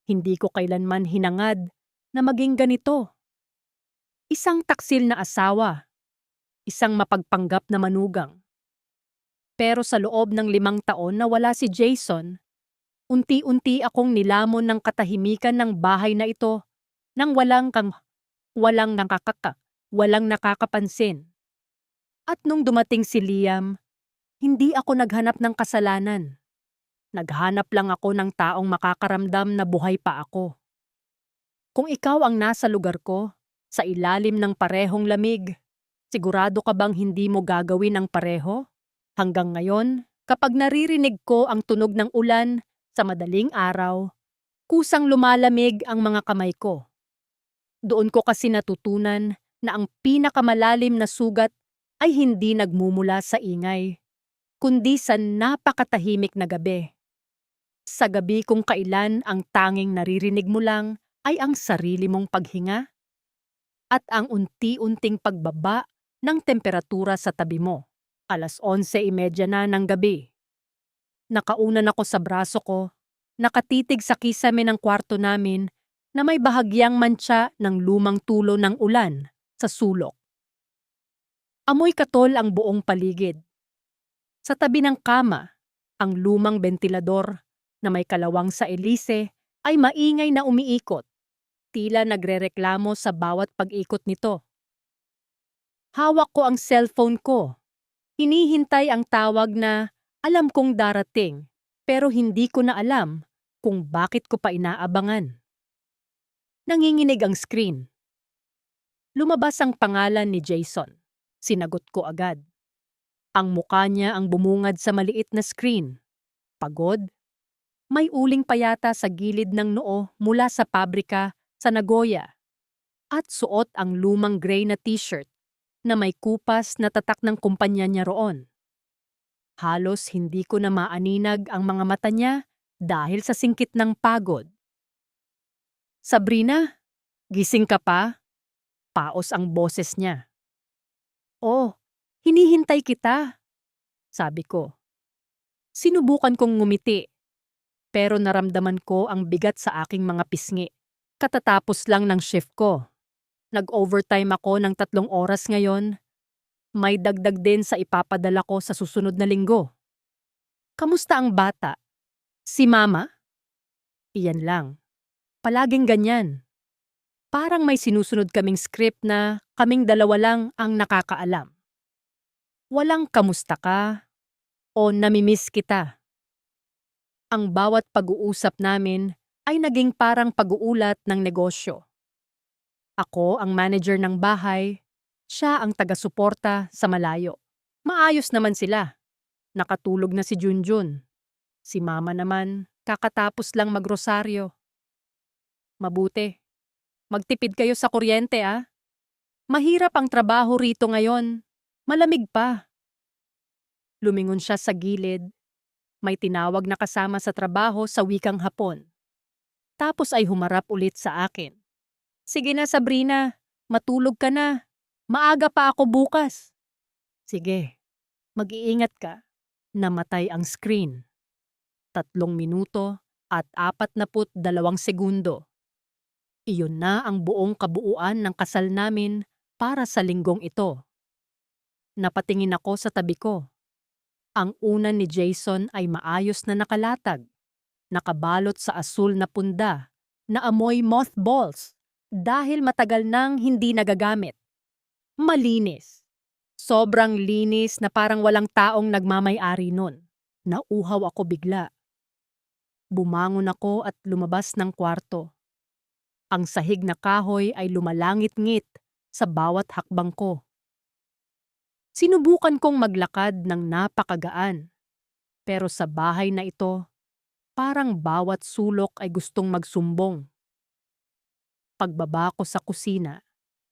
Hindi ko kailanman hinangad na maging ganito. Isang taksil na asawa, isang mapagpanggap na manugang. Pero sa loob ng 5 taon na wala si Jason, unti-unti akong nilamon ng katahimikan ng bahay na ito nang walang walang nakakapansin. At nung dumating si Liam, hindi ako naghanap ng kasalanan. Naghanap lang ako ng taong makakaramdam na buhay pa ako. Kung ikaw ang nasa lugar ko, sa ilalim ng parehong lamig, sigurado ka bang hindi mo gagawin ang pareho? Hanggang ngayon, kapag naririnig ko ang tunog ng ulan sa madaling araw, kusang lumalamig ang mga kamay ko. Doon ko kasi natutunan na ang pinakamalalim na sugat ay hindi nagmumula sa ingay, kundi sa napakatahimik na gabi. Sa gabi kung kailan ang tanging naririnig mo lang ay ang sarili mong paghinga at ang unti-unting pagbaba ng temperatura sa tabi mo. 11:30 na ng gabi. Nakaunan ako sa braso ko, nakatitig sa kisame ng kwarto namin na may bahagyang mantsa ng lumang tulo ng ulan sa sulok. Amoy katol ang buong paligid. Sa tabi ng kama, ang lumang bentilador na may kalawang sa elise ay maingay na umiikot, tila nagrereklamo sa bawat pag-ikot nito. Hawak ko ang cellphone ko. Hinihintay ang tawag na alam kong darating, pero hindi ko na alam kung bakit ko pa inaabangan. Nanginginig ang screen. Lumabas ang pangalan ni Jason. Sinagot ko agad. Ang mukha niya ang bumungad sa maliit na screen. Pagod. May uling payata sa gilid ng noo mula sa pabrika sa Nagoya. At suot ang lumang gray na t-shirt na may kupas na tatak ng kumpanya niya roon. Halos hindi ko na maaninag ang mga mata niya dahil sa singkit ng pagod. Sabrina, gising ka pa? Paos ang boses niya. Oh, hinihintay kita, sabi ko. Sinubukan kong ngumiti, pero naramdaman ko ang bigat sa aking mga pisngi. Katatapos lang ng shift ko. Nag-overtime ako ng 3 oras ngayon. May dagdag din sa ipapadala ko sa susunod na linggo. Kamusta ang bata? Si Mama? Iyan lang. Palaging ganyan. Parang may sinusunod kaming script na kaming dalawa lang ang nakakaalam. Walang kamusta ka o namimiss kita. Ang bawat pag-uusap namin ay naging parang pag-uulat ng negosyo. Ako ang manager ng bahay, siya ang taga-suporta sa malayo. Maayos naman sila. Nakatulog na si Junjun. Si Mama naman, kakatapos lang magrosaryo. Mabuti. Magtipid kayo sa kuryente ah. Mahirap ang trabaho rito ngayon. Malamig pa. Lumingon siya sa gilid. May tinawag na kasama sa trabaho sa wikang Hapon. Tapos ay humarap ulit sa akin. Sige na Sabrina, matulog ka na. Maaga pa ako bukas. Sige, mag-iingat ka. Namatay ang screen. 3 minuto at 42 segundo. Iyon na ang buong kabuuan ng kasal namin para sa linggong ito. Napatingin ako sa tabi ko. Ang unan ni Jason ay maayos na nakalatag. Nakabalot sa asul na punda na amoy mothballs dahil matagal nang hindi nagagamit. Malinis. Sobrang linis na parang walang taong nagmamay-ari nun. Nauhaw ako bigla. Bumangon ako at lumabas ng kwarto. Ang sahig na kahoy ay lumalangit-ngit sa bawat hakbang ko. Sinubukan kong maglakad ng napakagaan. Pero sa bahay na ito, parang bawat sulok ay gustong magsumbong. Pagbaba ko sa kusina,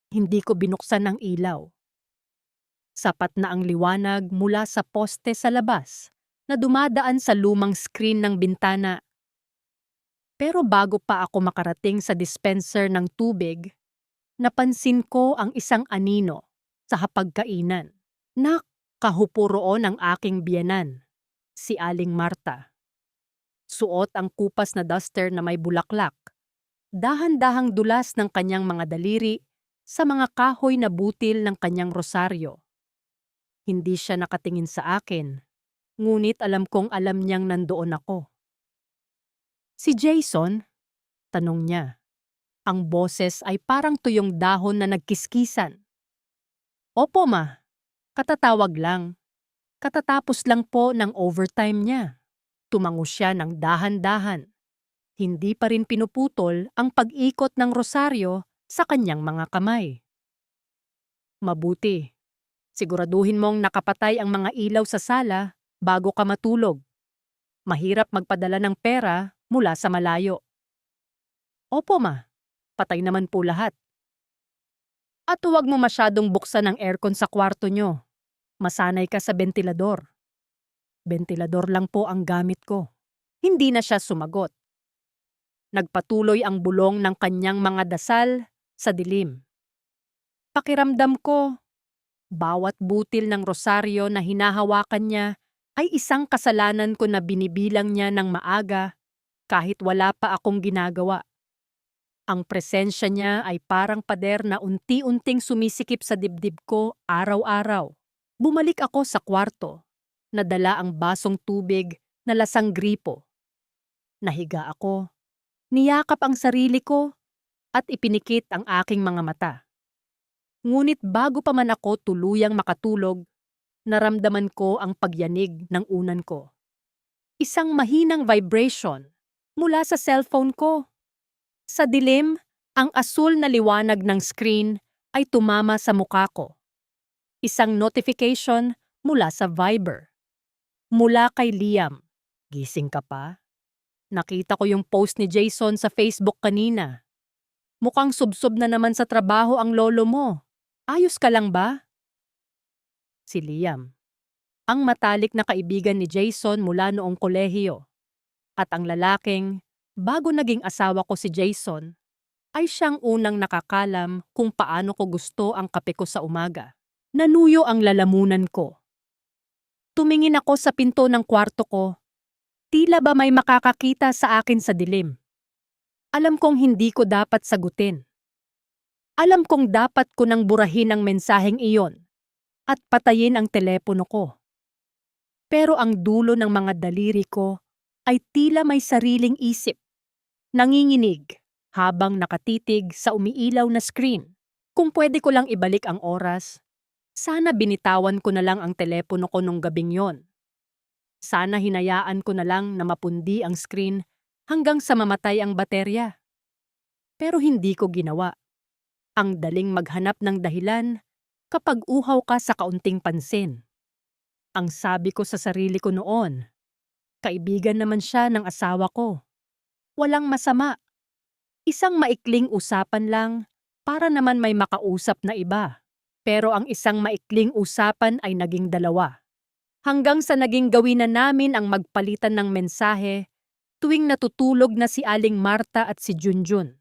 hindi ko binuksan ang ilaw. Sapat na ang liwanag mula sa poste sa labas na dumadaan sa lumang screen ng bintana. Pero bago pa ako makarating sa dispenser ng tubig, napansin ko ang isang anino sa hapagkainan. Nakahupo roon ang aking biyenan, si Aling Marta. Suot ang kupas na duster na may bulaklak dahan-dahang dulas ng kanyang mga daliri sa mga kahoy na butil ng kanyang rosaryo. Hindi siya nakatingin sa akin, ngunit alam kong alam niyang nandoon ako. Si Jason? Tanong niya. Ang boses ay parang tuyong dahon na nagkiskisan. Opo ma, katatawag lang. Katatapos lang po ng overtime niya. Tumango siya ng dahan-dahan. Hindi pa rin pinuputol ang pag-ikot ng rosaryo sa kanyang mga kamay. Mabuti. Siguraduhin mong nakapatay ang mga ilaw sa sala bago ka matulog. Mahirap magpadala ng pera mula sa malayo. Opo ma, patay naman po lahat. At huwag mo masyadong buksan ang aircon sa kwarto nyo. Masanay ka sa bentilador. Bentilador lang po ang gamit ko. Hindi na siya sumagot. Nagpatuloy ang bulong ng kanyang mga dasal sa dilim. Pakiramdam ko, bawat butil ng rosaryo na hinahawakan niya ay isang kasalanan ko na binibilang niya ng maaga kahit wala pa akong ginagawa. Ang presensya niya ay parang pader na unti-unting sumisikip sa dibdib ko araw-araw. Bumalik ako sa kwarto. Nadala ang basong tubig na lasang gripo. Nahiga ako. Niyakap ang sarili ko at ipinikit ang aking mga mata. Ngunit bago pa man ako tuluyang makatulog, naramdaman ko ang pagyanig ng unan ko. Isang mahinang vibration mula sa cellphone ko. Sa dilim, ang asul na liwanag ng screen ay tumama sa mukha ko. Isang notification mula sa Viber. Mula kay Liam. Gising ka pa? Nakita ko yung post ni Jason sa Facebook kanina. Mukhang subsob na naman sa trabaho ang lolo mo. Ayos ka lang ba? Si Liam. Ang matalik na kaibigan ni Jason mula noong kolehiyo. At ang lalaking, bago naging asawa ko si Jason, ay siyang unang nakakalam kung paano ko gusto ang kape ko sa umaga. Nanuyo ang lalamunan ko. Tumingin ako sa pinto ng kwarto ko. Tila ba may makakakita sa akin sa dilim? Alam kong hindi ko dapat sagutin. Alam kong dapat ko nang burahin ang mensaheng iyon at patayin ang telepono ko. Pero ang dulo ng mga daliri ko ay tila may sariling isip. Nanginginig habang nakatitig sa umiilaw na screen. Kung pwede ko lang ibalik ang oras, sana binitawan ko na lang ang telepono ko nung gabing yon. Sana hinayaan ko na lang na mapundi ang screen hanggang sa mamatay ang baterya. Pero hindi ko ginawa. Ang daling maghanap ng dahilan kapag uhaw ka sa kaunting pansin. Ang sabi ko sa sarili ko noon, kaibigan naman siya ng asawa ko. Walang masama. Isang maikling usapan lang para naman may makausap na iba. Pero ang isang maikling usapan ay naging dalawa. Hanggang sa naging gawin na namin ang magpalitan ng mensahe tuwing natutulog na si Aling Marta at si Junjun.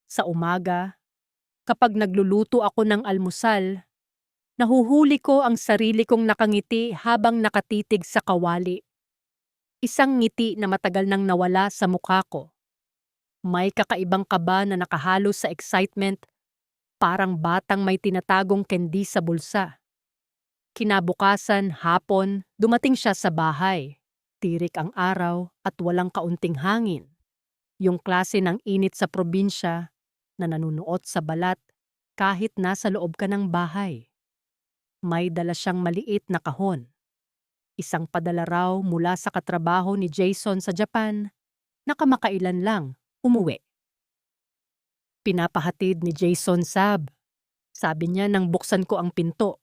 Sa umaga, kapag nagluluto ako ng almusal, nahuhuli ko ang sarili kong nakangiti habang nakatitig sa kawali. Isang ngiti na matagal nang nawala sa mukha ko. May kakaibang kaba na nakahalo sa excitement, parang batang may tinatagong candy sa bulsa. Kinabukasan, hapon, dumating siya sa bahay. Tirik ang araw at walang kaunting hangin. Yung klase ng init sa probinsya na nanunuot sa balat kahit nasa loob ka ng bahay. May dala siyang maliit na kahon. Isang padala raw mula sa katrabaho ni Jason sa Japan na kamakailan lang umuwi. Pinapahatid ni Jason Sab. Sabi niya nang buksan ko ang pinto.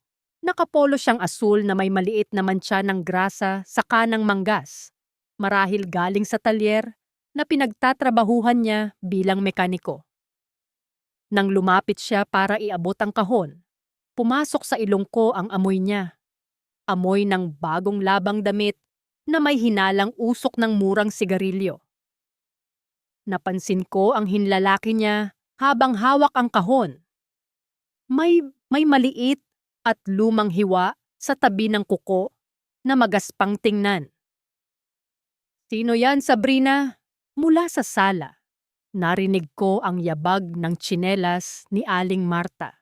Nakapolo siyang asul na may maliit na mantsa ng grasa sa kanang manggas. Marahil galing sa talyer na pinagtatrabahuhan niya bilang mekaniko. Nang lumapit siya para iabot ang kahon, pumasok sa ilong ko ang amoy niya. Amoy ng bagong labang damit na may hinalang usok ng murang sigarilyo. Napansin ko ang hinlalaki niya habang hawak ang kahon. May maliit at lumang hiwa sa tabi ng kuko na magaspang tingnan. Sino yan, Sabrina? Mula sa sala. Narinig ko ang yabag ng tsinelas ni Aling Marta.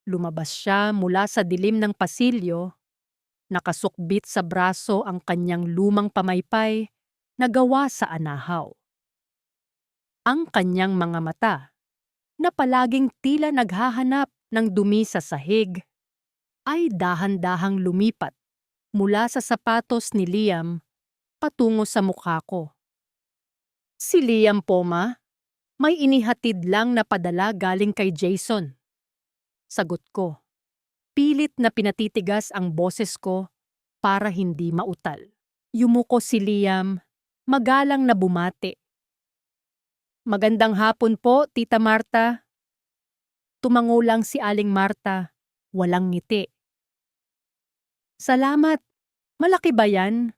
Lumabas siya mula sa dilim ng pasilyo, nakasukbit sa braso ang kanyang lumang pamaypay na gawa sa anahaw. Ang kanyang mga mata, na palaging tila naghahanap ng dumi sa sahig, ay dahan-dahang lumipat mula sa sapatos ni Liam patungo sa mukha ko. Si Liam po, ma? May inihatid lang na padala galing kay Jason. Sagot ko. Pilit na pinatitigas ang boses ko para hindi mautal. Yumuko si Liam, magalang na bumati. Magandang hapon po, Tita Marta. Tumango lang si Aling Marta, walang ngiti. Salamat. Malaki ba yan?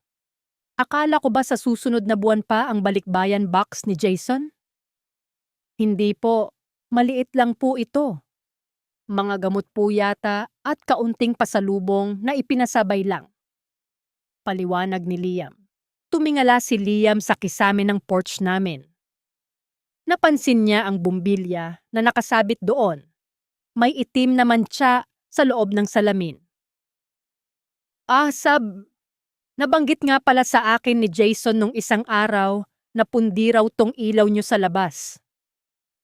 Akala ko ba sa susunod na buwan pa ang balikbayan box ni Jason? Hindi po, maliit lang po ito. Mga gamot po yata at kaunting pasalubong na ipinasabay lang. Paliwanag ni Liam. Tumingala si Liam sa kisame ng porch namin. Napansin niya ang bumbilya na nakasabit doon. May itim na mantsa sa loob ng salamin. Sab, nabanggit nga pala sa akin ni Jason nung isang araw na pundi raw tong ilaw niyo sa labas.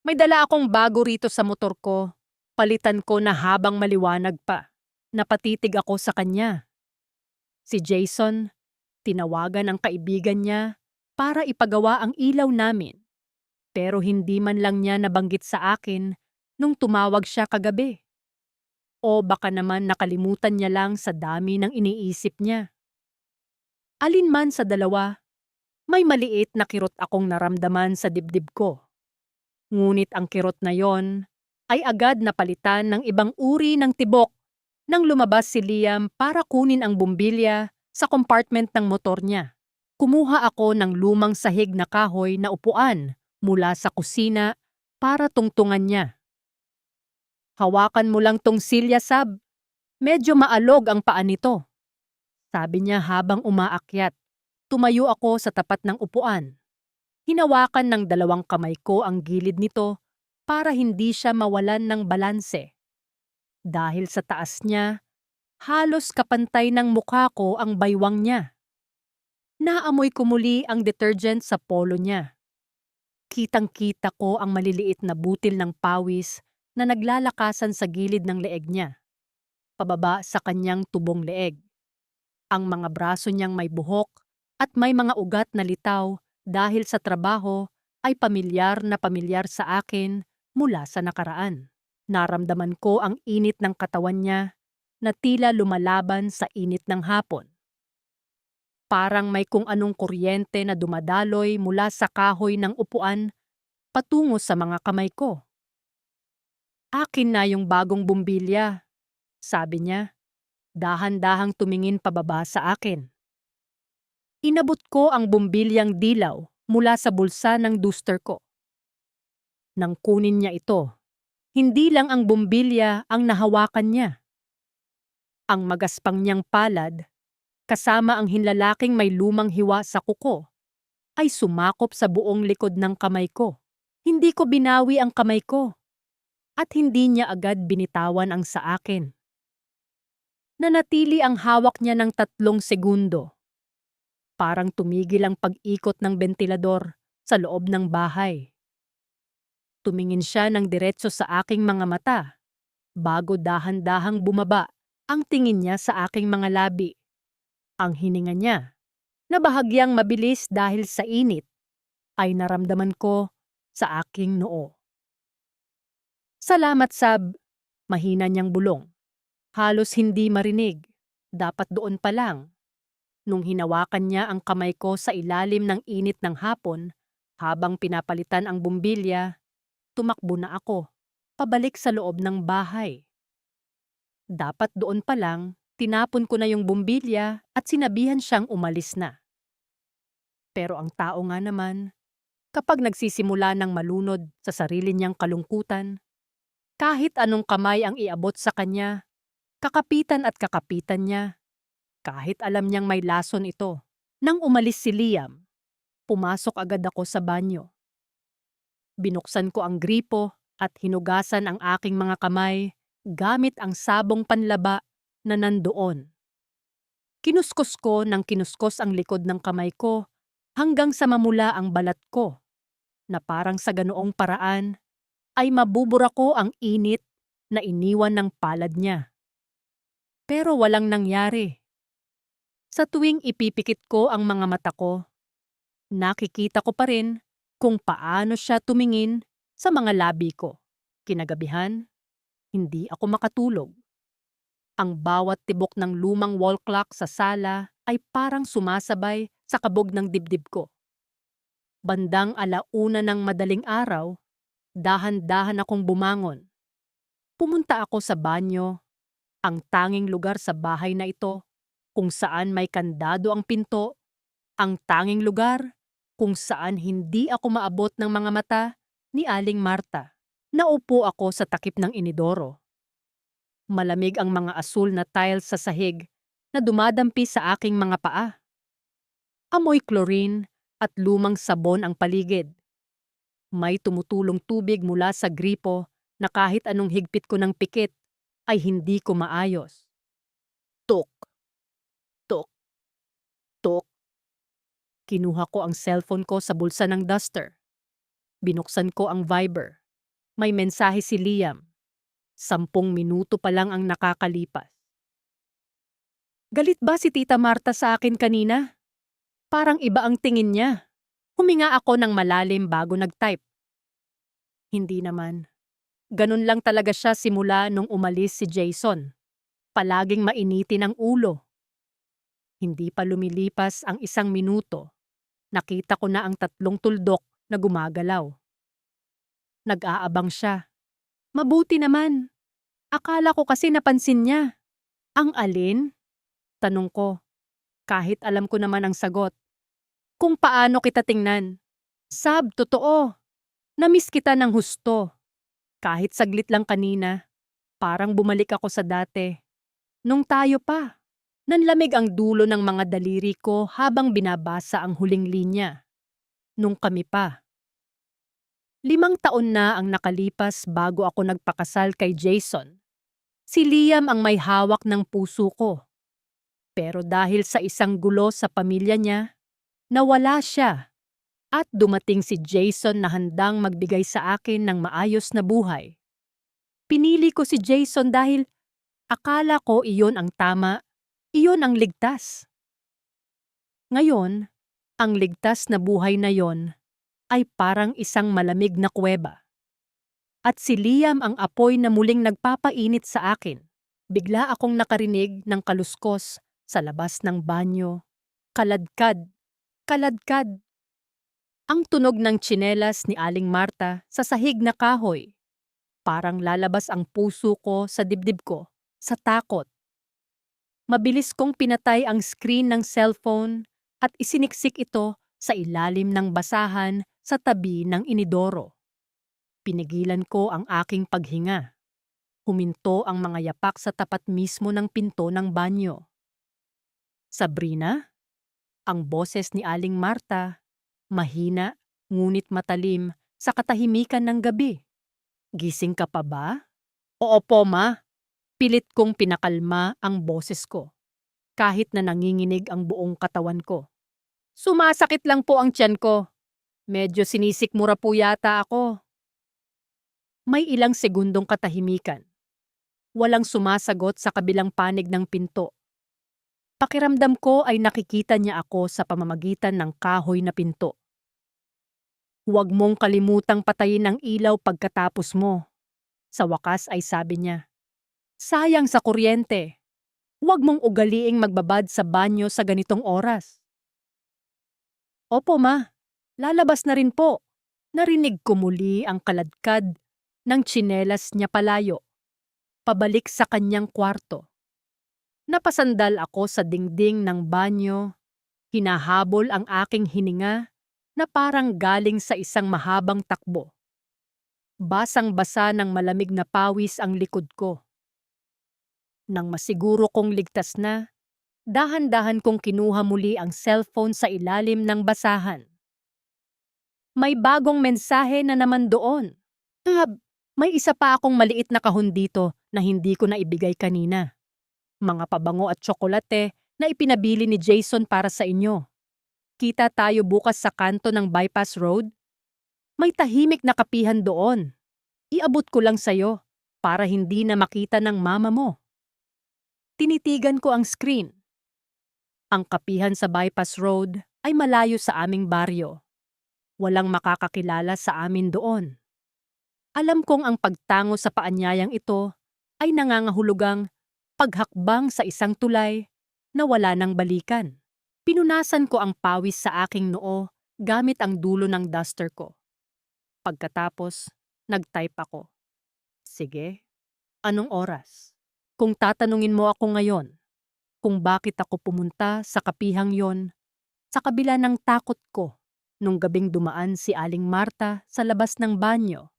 May dala akong bago rito sa motor ko. Palitan ko na habang maliwanag pa. Napatitig ako sa kanya. Si Jason, tinawagan ang kaibigan niya para ipagawa ang ilaw namin. Pero hindi man lang niya nabanggit sa akin nung tumawag siya kagabi. O baka naman nakalimutan niya lang sa dami ng iniisip niya. Alin man sa dalawa, may maliit na kirot akong naramdaman sa dibdib ko. Ngunit ang kirot na yon ay agad napalitan ng ibang uri ng tibok nang lumabas si Liam para kunin ang bumbilya sa compartment ng motor niya. Kumuha ako ng lumang sahig na kahoy na upuan mula sa kusina para tungtungan niya. Hawakan mo lang tong silya, Sab. Medyo maalog ang paa nito. Sabi niya habang umaakyat. Tumayo ako sa tapat ng upuan. Hinawakan ng dalawang kamay ko ang gilid nito para hindi siya mawalan ng balanse. Dahil sa taas niya, halos kapantay ng mukha ko ang baywang niya. Naamoy ko muli ang detergent sa polo niya. Kitang-kita ko ang maliliit na butil ng pawis na naglalakasan sa gilid ng leeg niya, pababa sa kanyang tubong leeg. Ang mga braso niyang may buhok at may mga ugat na litaw dahil sa trabaho ay pamilyar sa akin mula sa nakaraan. Naramdaman ko ang init ng katawan niya na tila lumalaban sa init ng hapon. Parang may kung anong kuryente na dumadaloy mula sa kahoy ng upuan patungo sa mga kamay ko. Akin na yung bagong bumbilya, sabi niya, dahan-dahang tumingin pababa sa akin. Inabot ko ang bumbilyang dilaw mula sa bulsa ng duster ko. Nang kunin niya ito, hindi lang ang bumbilya ang nahawakan niya. Ang magaspang niyang palad, kasama ang hinlalaking may lumang hiwa sa kuko, ay sumakop sa buong likod ng kamay ko. Hindi ko binawi ang kamay ko. At hindi niya agad binitawan ang sa akin. Nanatili ang hawak niya ng 3 segundo. Parang tumigil ang pag-ikot ng bentilador sa loob ng bahay. Tumingin siya ng diretso sa aking mga mata, bago dahan-dahang bumaba ang tingin niya sa aking mga labi. Ang hininga niya, na bahagyang mabilis dahil sa init, ay naramdaman ko sa aking noo. Salamat, Sab. Mahina niyang bulong. Halos hindi marinig. Dapat doon pa lang. Nung hinawakan niya ang kamay ko sa ilalim ng init ng hapon, habang pinapalitan ang bumbilya, tumakbo na ako, pabalik sa loob ng bahay. Dapat doon pa lang, tinapon ko na yung bumbilya at sinabihan siyang umalis na. Pero ang tao nga naman, kapag nagsisimula ng malunod sa sarili niyang kalungkutan, kahit anong kamay ang iabot sa kanya, kakapitan at kakapitan niya. Kahit alam niyang may lason ito. Nang umalis si Liam, pumasok agad ako sa banyo. Binuksan ko ang gripo at hinugasan ang aking mga kamay gamit ang sabong panlaba na nandoon. Kinuskos ko ng kinuskos ang likod ng kamay ko hanggang sa mamula ang balat ko na parang sa ganoong paraan ay mabubura ko ang init na iniwan ng palad niya. Pero walang nangyari. Sa tuwing ipipikit ko ang mga mata ko, nakikita ko pa rin kung paano siya tumingin sa mga labi ko. Kinagabihan, hindi ako makatulog. Ang bawat tibok ng lumang wall clock sa sala ay parang sumasabay sa kabog ng dibdib ko. Bandang 1:00 ng madaling araw, dahan-dahan akong bumangon. Pumunta ako sa banyo, ang tanging lugar sa bahay na ito kung saan may kandado ang pinto, ang tanging lugar kung saan hindi ako maabot ng mga mata ni Aling Marta. Naupo ako sa takip ng inidoro. Malamig ang mga asul na tiles sa sahig na dumadampi sa aking mga paa. Amoy chlorine at lumang sabon ang paligid. May tumutulong tubig mula sa gripo na kahit anong higpit ko ng pikit ay hindi ko maayos. Tuk, tuk, tuk. Kinuha ko ang cellphone ko sa bulsa ng duster. Binuksan ko ang Viber. May mensahe si Liam. 10 minuto pa lang ang nakakalipas. Galit ba si Tita Marta sa akin kanina? Parang iba ang tingin niya. Huminga ako ng malalim bago nag-type. Hindi naman. Ganun lang talaga siya simula nung umalis si Jason. Palaging mainitin ang ulo. Hindi pa lumilipas ang 1 minuto. Nakita ko na ang 3 tuldok na gumagalaw. Nag-aabang siya. Mabuti naman. Akala ko kasi napansin niya. Ang alin? Tanong ko. Kahit alam ko naman ang sagot. Kung paano kita tingnan. Sab, totoo. Namiss kita ng husto. Kahit saglit lang kanina, parang bumalik ako sa dati. Nung tayo pa, nanlamig ang dulo ng mga daliri ko habang binabasa ang huling linya. Nung kami pa. 5 taon na ang nakalipas bago ako nagpakasal kay Jason. Si Liam ang may hawak ng puso ko. Pero dahil sa isang gulo sa pamilya niya, nawala siya. At dumating si Jason na handang magbigay sa akin ng maayos na buhay. Pinili ko si Jason dahil akala ko iyon ang tama, iyon ang ligtas. Ngayon, ang ligtas na buhay na yon ay parang isang malamig na kuweba. At si Liam ang apoy na muling nagpapainit sa akin. Bigla akong nakarinig ng kaluskos sa labas ng banyo. Kaladkad, kaladkad. Ang tunog ng tsinelas ni Aling Marta sa sahig na kahoy. Parang lalabas ang puso ko sa dibdib ko, sa takot. Mabilis kong pinatay ang screen ng cellphone at isiniksik ito sa ilalim ng basahan sa tabi ng inidoro. Pinigilan ko ang aking paghinga. Huminto ang mga yapak sa tapat mismo ng pinto ng banyo. Sabrina? Ang boses ni Aling Marta. Mahina, ngunit matalim sa katahimikan ng gabi. Gising ka pa ba? Oo po, ma. Pilit kong pinakalma ang boses ko, kahit na nanginginig ang buong katawan ko. Sumasakit lang po ang tiyan ko. Medyo sinisikmura po yata ako. May ilang segundong katahimikan. Walang sumasagot sa kabilang panig ng pinto. Pakiramdam ko ay nakikita niya ako sa pamamagitan ng kahoy na pinto. Huwag mong kalimutang patayin ang ilaw pagkatapos mo. Sa wakas ay sabi niya. Sayang sa kuryente. Huwag mong ugaliing magbabad sa banyo sa ganitong oras. Opo, ma. Lalabas na rin po. Narinig ko muli ang kaladkad ng tsinelas niya palayo. Pabalik sa kanyang kwarto. Napasandal ako sa dingding ng banyo. Hinahabol ang aking hininga na parang galing sa isang mahabang takbo. Basang-basa ng malamig na pawis ang likod ko. Nang masiguro kong ligtas na, dahan-dahan kong kinuha muli ang cellphone sa ilalim ng basahan. May bagong mensahe na naman doon. May isa pa akong maliit na kahon dito na hindi ko na ibigay kanina. Mga pabango at tsokolate na ipinabili ni Jason para sa inyo. Kita tayo bukas sa kanto ng Bypass Road. May tahimik na kapihan doon. Iabot ko lang sa'yo para hindi na makita ng mama mo. Tinitigan ko ang screen. Ang kapihan sa Bypass Road ay malayo sa aming baryo. Walang makakakilala sa amin doon. Alam kong ang pagtango sa paanyayang ito ay nangangahulugang paghakbang sa isang tulay na wala nang balikan. Pinunasan ko ang pawis sa aking noo gamit ang dulo ng duster ko. Pagkatapos, nag-type ako. Sige, anong oras? Kung tatanungin mo ako ngayon, kung bakit ako pumunta sa kapihang yon, sa kabila ng takot ko nung gabing dumaan si Aling Marta sa labas ng banyo,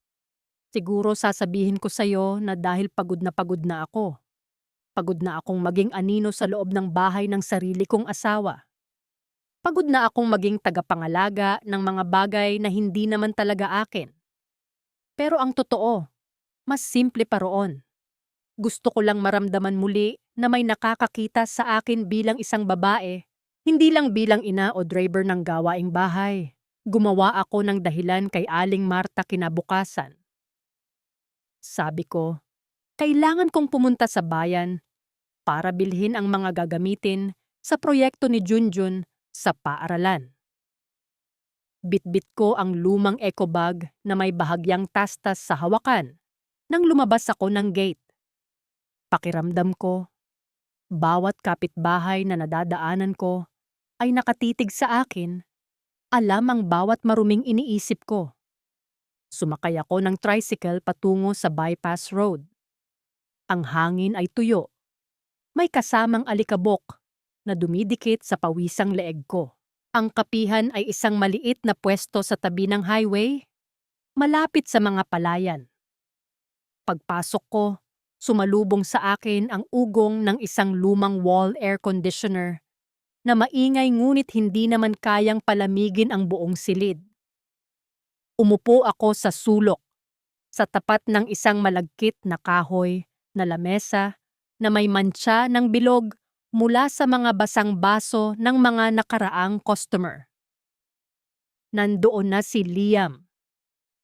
siguro sasabihin ko sa'yo na dahil pagod na ako. Pagod na akong maging anino sa loob ng bahay ng sarili kong asawa. Pagod na akong maging tagapangalaga ng mga bagay na hindi naman talaga akin. Pero ang totoo, mas simple pa roon. Gusto ko lang maramdaman muli na may nakakakita sa akin bilang isang babae, hindi lang bilang ina o driver ng gawaing bahay. Gumawa ako ng dahilan kay Aling Marta kinabukasan. Sabi ko, kailangan kong pumunta sa bayan para bilhin ang mga gagamitin sa proyekto ni Junjun sa paaralan. Bitbit ko ang lumang eco bag na may bahagyang tastas sa hawakan nang lumabas ako ng gate. Pakiramdam ko, bawat kapitbahay na nadadaanan ko ay nakatitig sa akin, alam ang bawat maruming iniisip ko. Sumakay ako ng tricycle patungo sa Bypass Road. Ang hangin ay tuyo. May kasamang alikabok na dumidikit sa pawisang leeg ko. Ang kapihan ay isang maliit na pwesto sa tabi ng highway, malapit sa mga palayan. Pagpasok ko, sumalubong sa akin ang ugong ng isang lumang wall air conditioner na maingay ngunit hindi naman kayang palamigin ang buong silid. Umupo ako sa sulok, sa tapat ng isang malagkit na kahoy na lamesa na may mantsa ng bilog mula sa mga basang baso ng mga nakaraang customer. Nandoon na si Liam.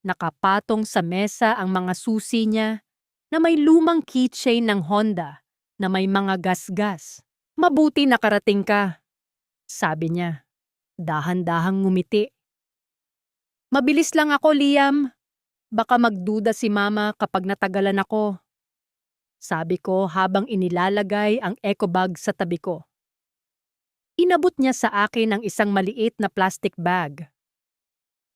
Nakapatong sa mesa ang mga susi niya na may lumang keychain ng Honda na may mga gasgas. Mabuti nakarating ka, sabi niya. Dahan-dahang ngumiti. Mabilis lang ako, Liam. Baka magduda si Mama kapag natagalan ako. Sabi ko habang inilalagay ang eco bag sa tabi ko. Inabot niya sa akin ang isang maliit na plastic bag.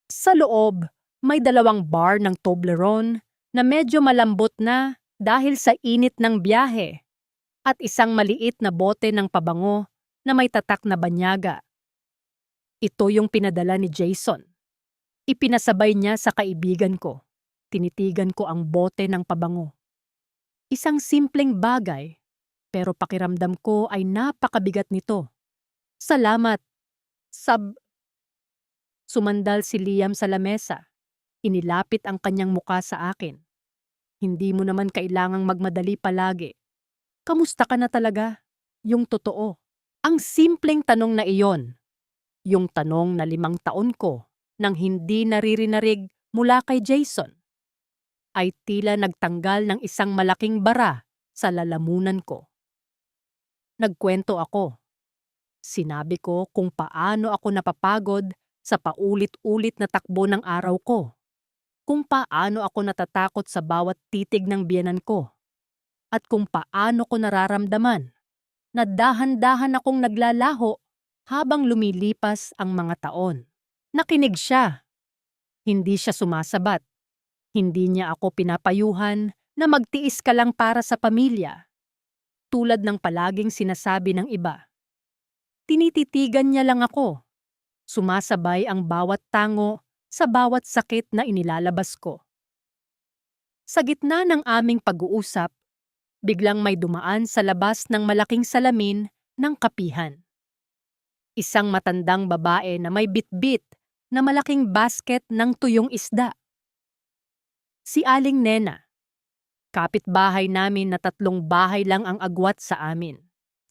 Sa loob, may 2 bar ng Toblerone na medyo malambot na dahil sa init ng biyahe at isang maliit na bote ng pabango na may tatak na banyaga. Ito yung pinadala ni Jason. Ipinasabay niya sa kaibigan ko. Tinitigan ko ang bote ng pabango. Isang simpleng bagay, pero pakiramdam ko ay napakabigat nito. Salamat, Sumandal si Liam sa lamesa. Inilapit ang kanyang muka sa akin. Hindi mo naman kailangang magmadali palagi. Kamusta ka na talaga? Yung totoo. Ang simpleng tanong na iyon. Yung tanong na 5 taon ko nang hindi naririnig mula kay Jason, ay tila nagtanggal ng isang malaking bara sa lalamunan ko. Nagkwento ako. Sinabi ko kung paano ako napapagod sa paulit-ulit na takbo ng araw ko. Kung paano ako natatakot sa bawat titig ng biyenan ko. At kung paano ko nararamdaman na dahan-dahan akong naglalaho habang lumilipas ang mga taon. Nakinig siya. Hindi siya sumasabat. Hindi niya ako pinapayuhan na magtiis ka lang para sa pamilya. Tulad ng palaging sinasabi ng iba. Tinititigan niya lang ako. Sumasabay ang bawat tango sa bawat sakit na inilalabas ko. Sa gitna ng aming pag-uusap, biglang may dumaan sa labas ng malaking salamin ng kapihan. Isang matandang babae na may bitbit na malaking basket ng tuyong isda. Si Aling Nena, kapitbahay namin na 3 bahay lang ang agwat sa amin.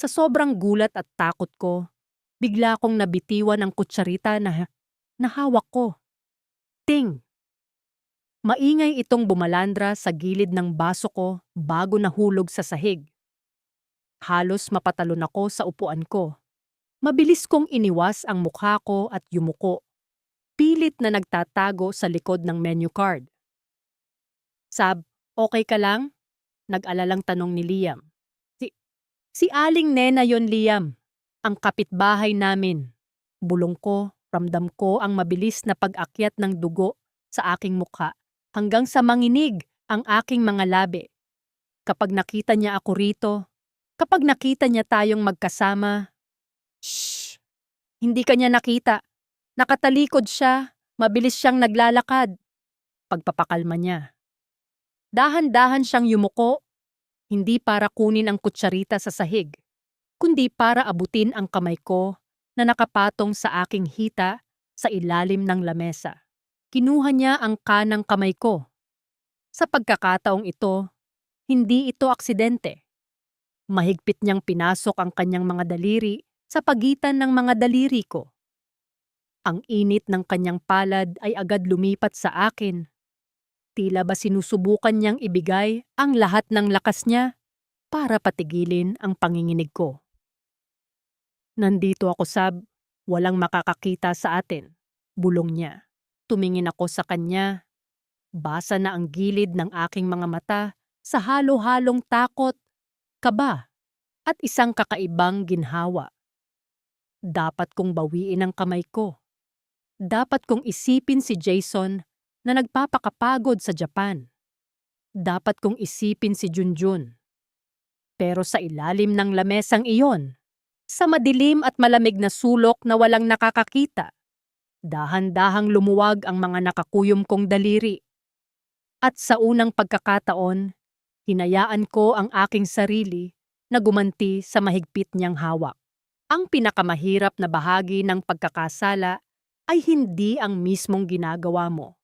Sa sobrang gulat at takot ko, bigla kong nabitiwan ang kutsarita na hawak ko. Ting! Maingay itong bumalandra sa gilid ng baso ko bago nahulog sa sahig. Halos mapatalon ako sa upuan ko. Mabilis kong iniwas ang mukha ko at yumuko. Pilit na nagtatago sa likod ng menu card. Sab, okay ka lang? Nag-alalang tanong ni Liam. Si Aling Nena yon, Liam. Ang kapitbahay namin. Bulong ko, ramdam ko ang mabilis na pag-akyat ng dugo sa aking mukha hanggang sa manginig ang aking mga labi. Kapag nakita niya ako rito, kapag nakita niya tayong magkasama, shh! Hindi kanya nakita. Nakatalikod siya, mabilis siyang naglalakad. Pagpapakalma niya. Dahan-dahan siyang yumuko, hindi para kunin ang kutsarita sa sahig, kundi para abutin ang kamay ko na nakapatong sa aking hita sa ilalim ng lamesa. Kinuha niya ang kanang kamay ko. Sa pagkakataong ito, hindi ito aksidente. Mahigpit niyang pinasok ang kanyang mga daliri sa pagitan ng mga daliri ko. Ang init ng kanyang palad ay agad lumipat sa akin. Tila ba sinusubukan niyang ibigay ang lahat ng lakas niya para patigilin ang panginginig ko. Nandito ako, Sab. Walang makakakita sa atin. Bulong niya. Tumingin ako sa kanya. Basa na ang gilid ng aking mga mata sa halo-halong takot, kaba, at isang kakaibang ginhawa. Dapat kong bawiin ang kamay ko. Dapat kong isipin si Jason na nagpapakapagod sa Japan. Dapat kong isipin si Junjun. Pero sa ilalim ng lamesang iyon, sa madilim at malamig na sulok na walang nakakakita, dahan-dahang lumuwag ang mga nakakuyom kong daliri. At sa unang pagkakataon, hinayaan ko ang aking sarili na gumanti sa mahigpit niyang hawak. Ang pinakamahirap na bahagi ng pagkakasala ay hindi ang mismong ginagawa mo,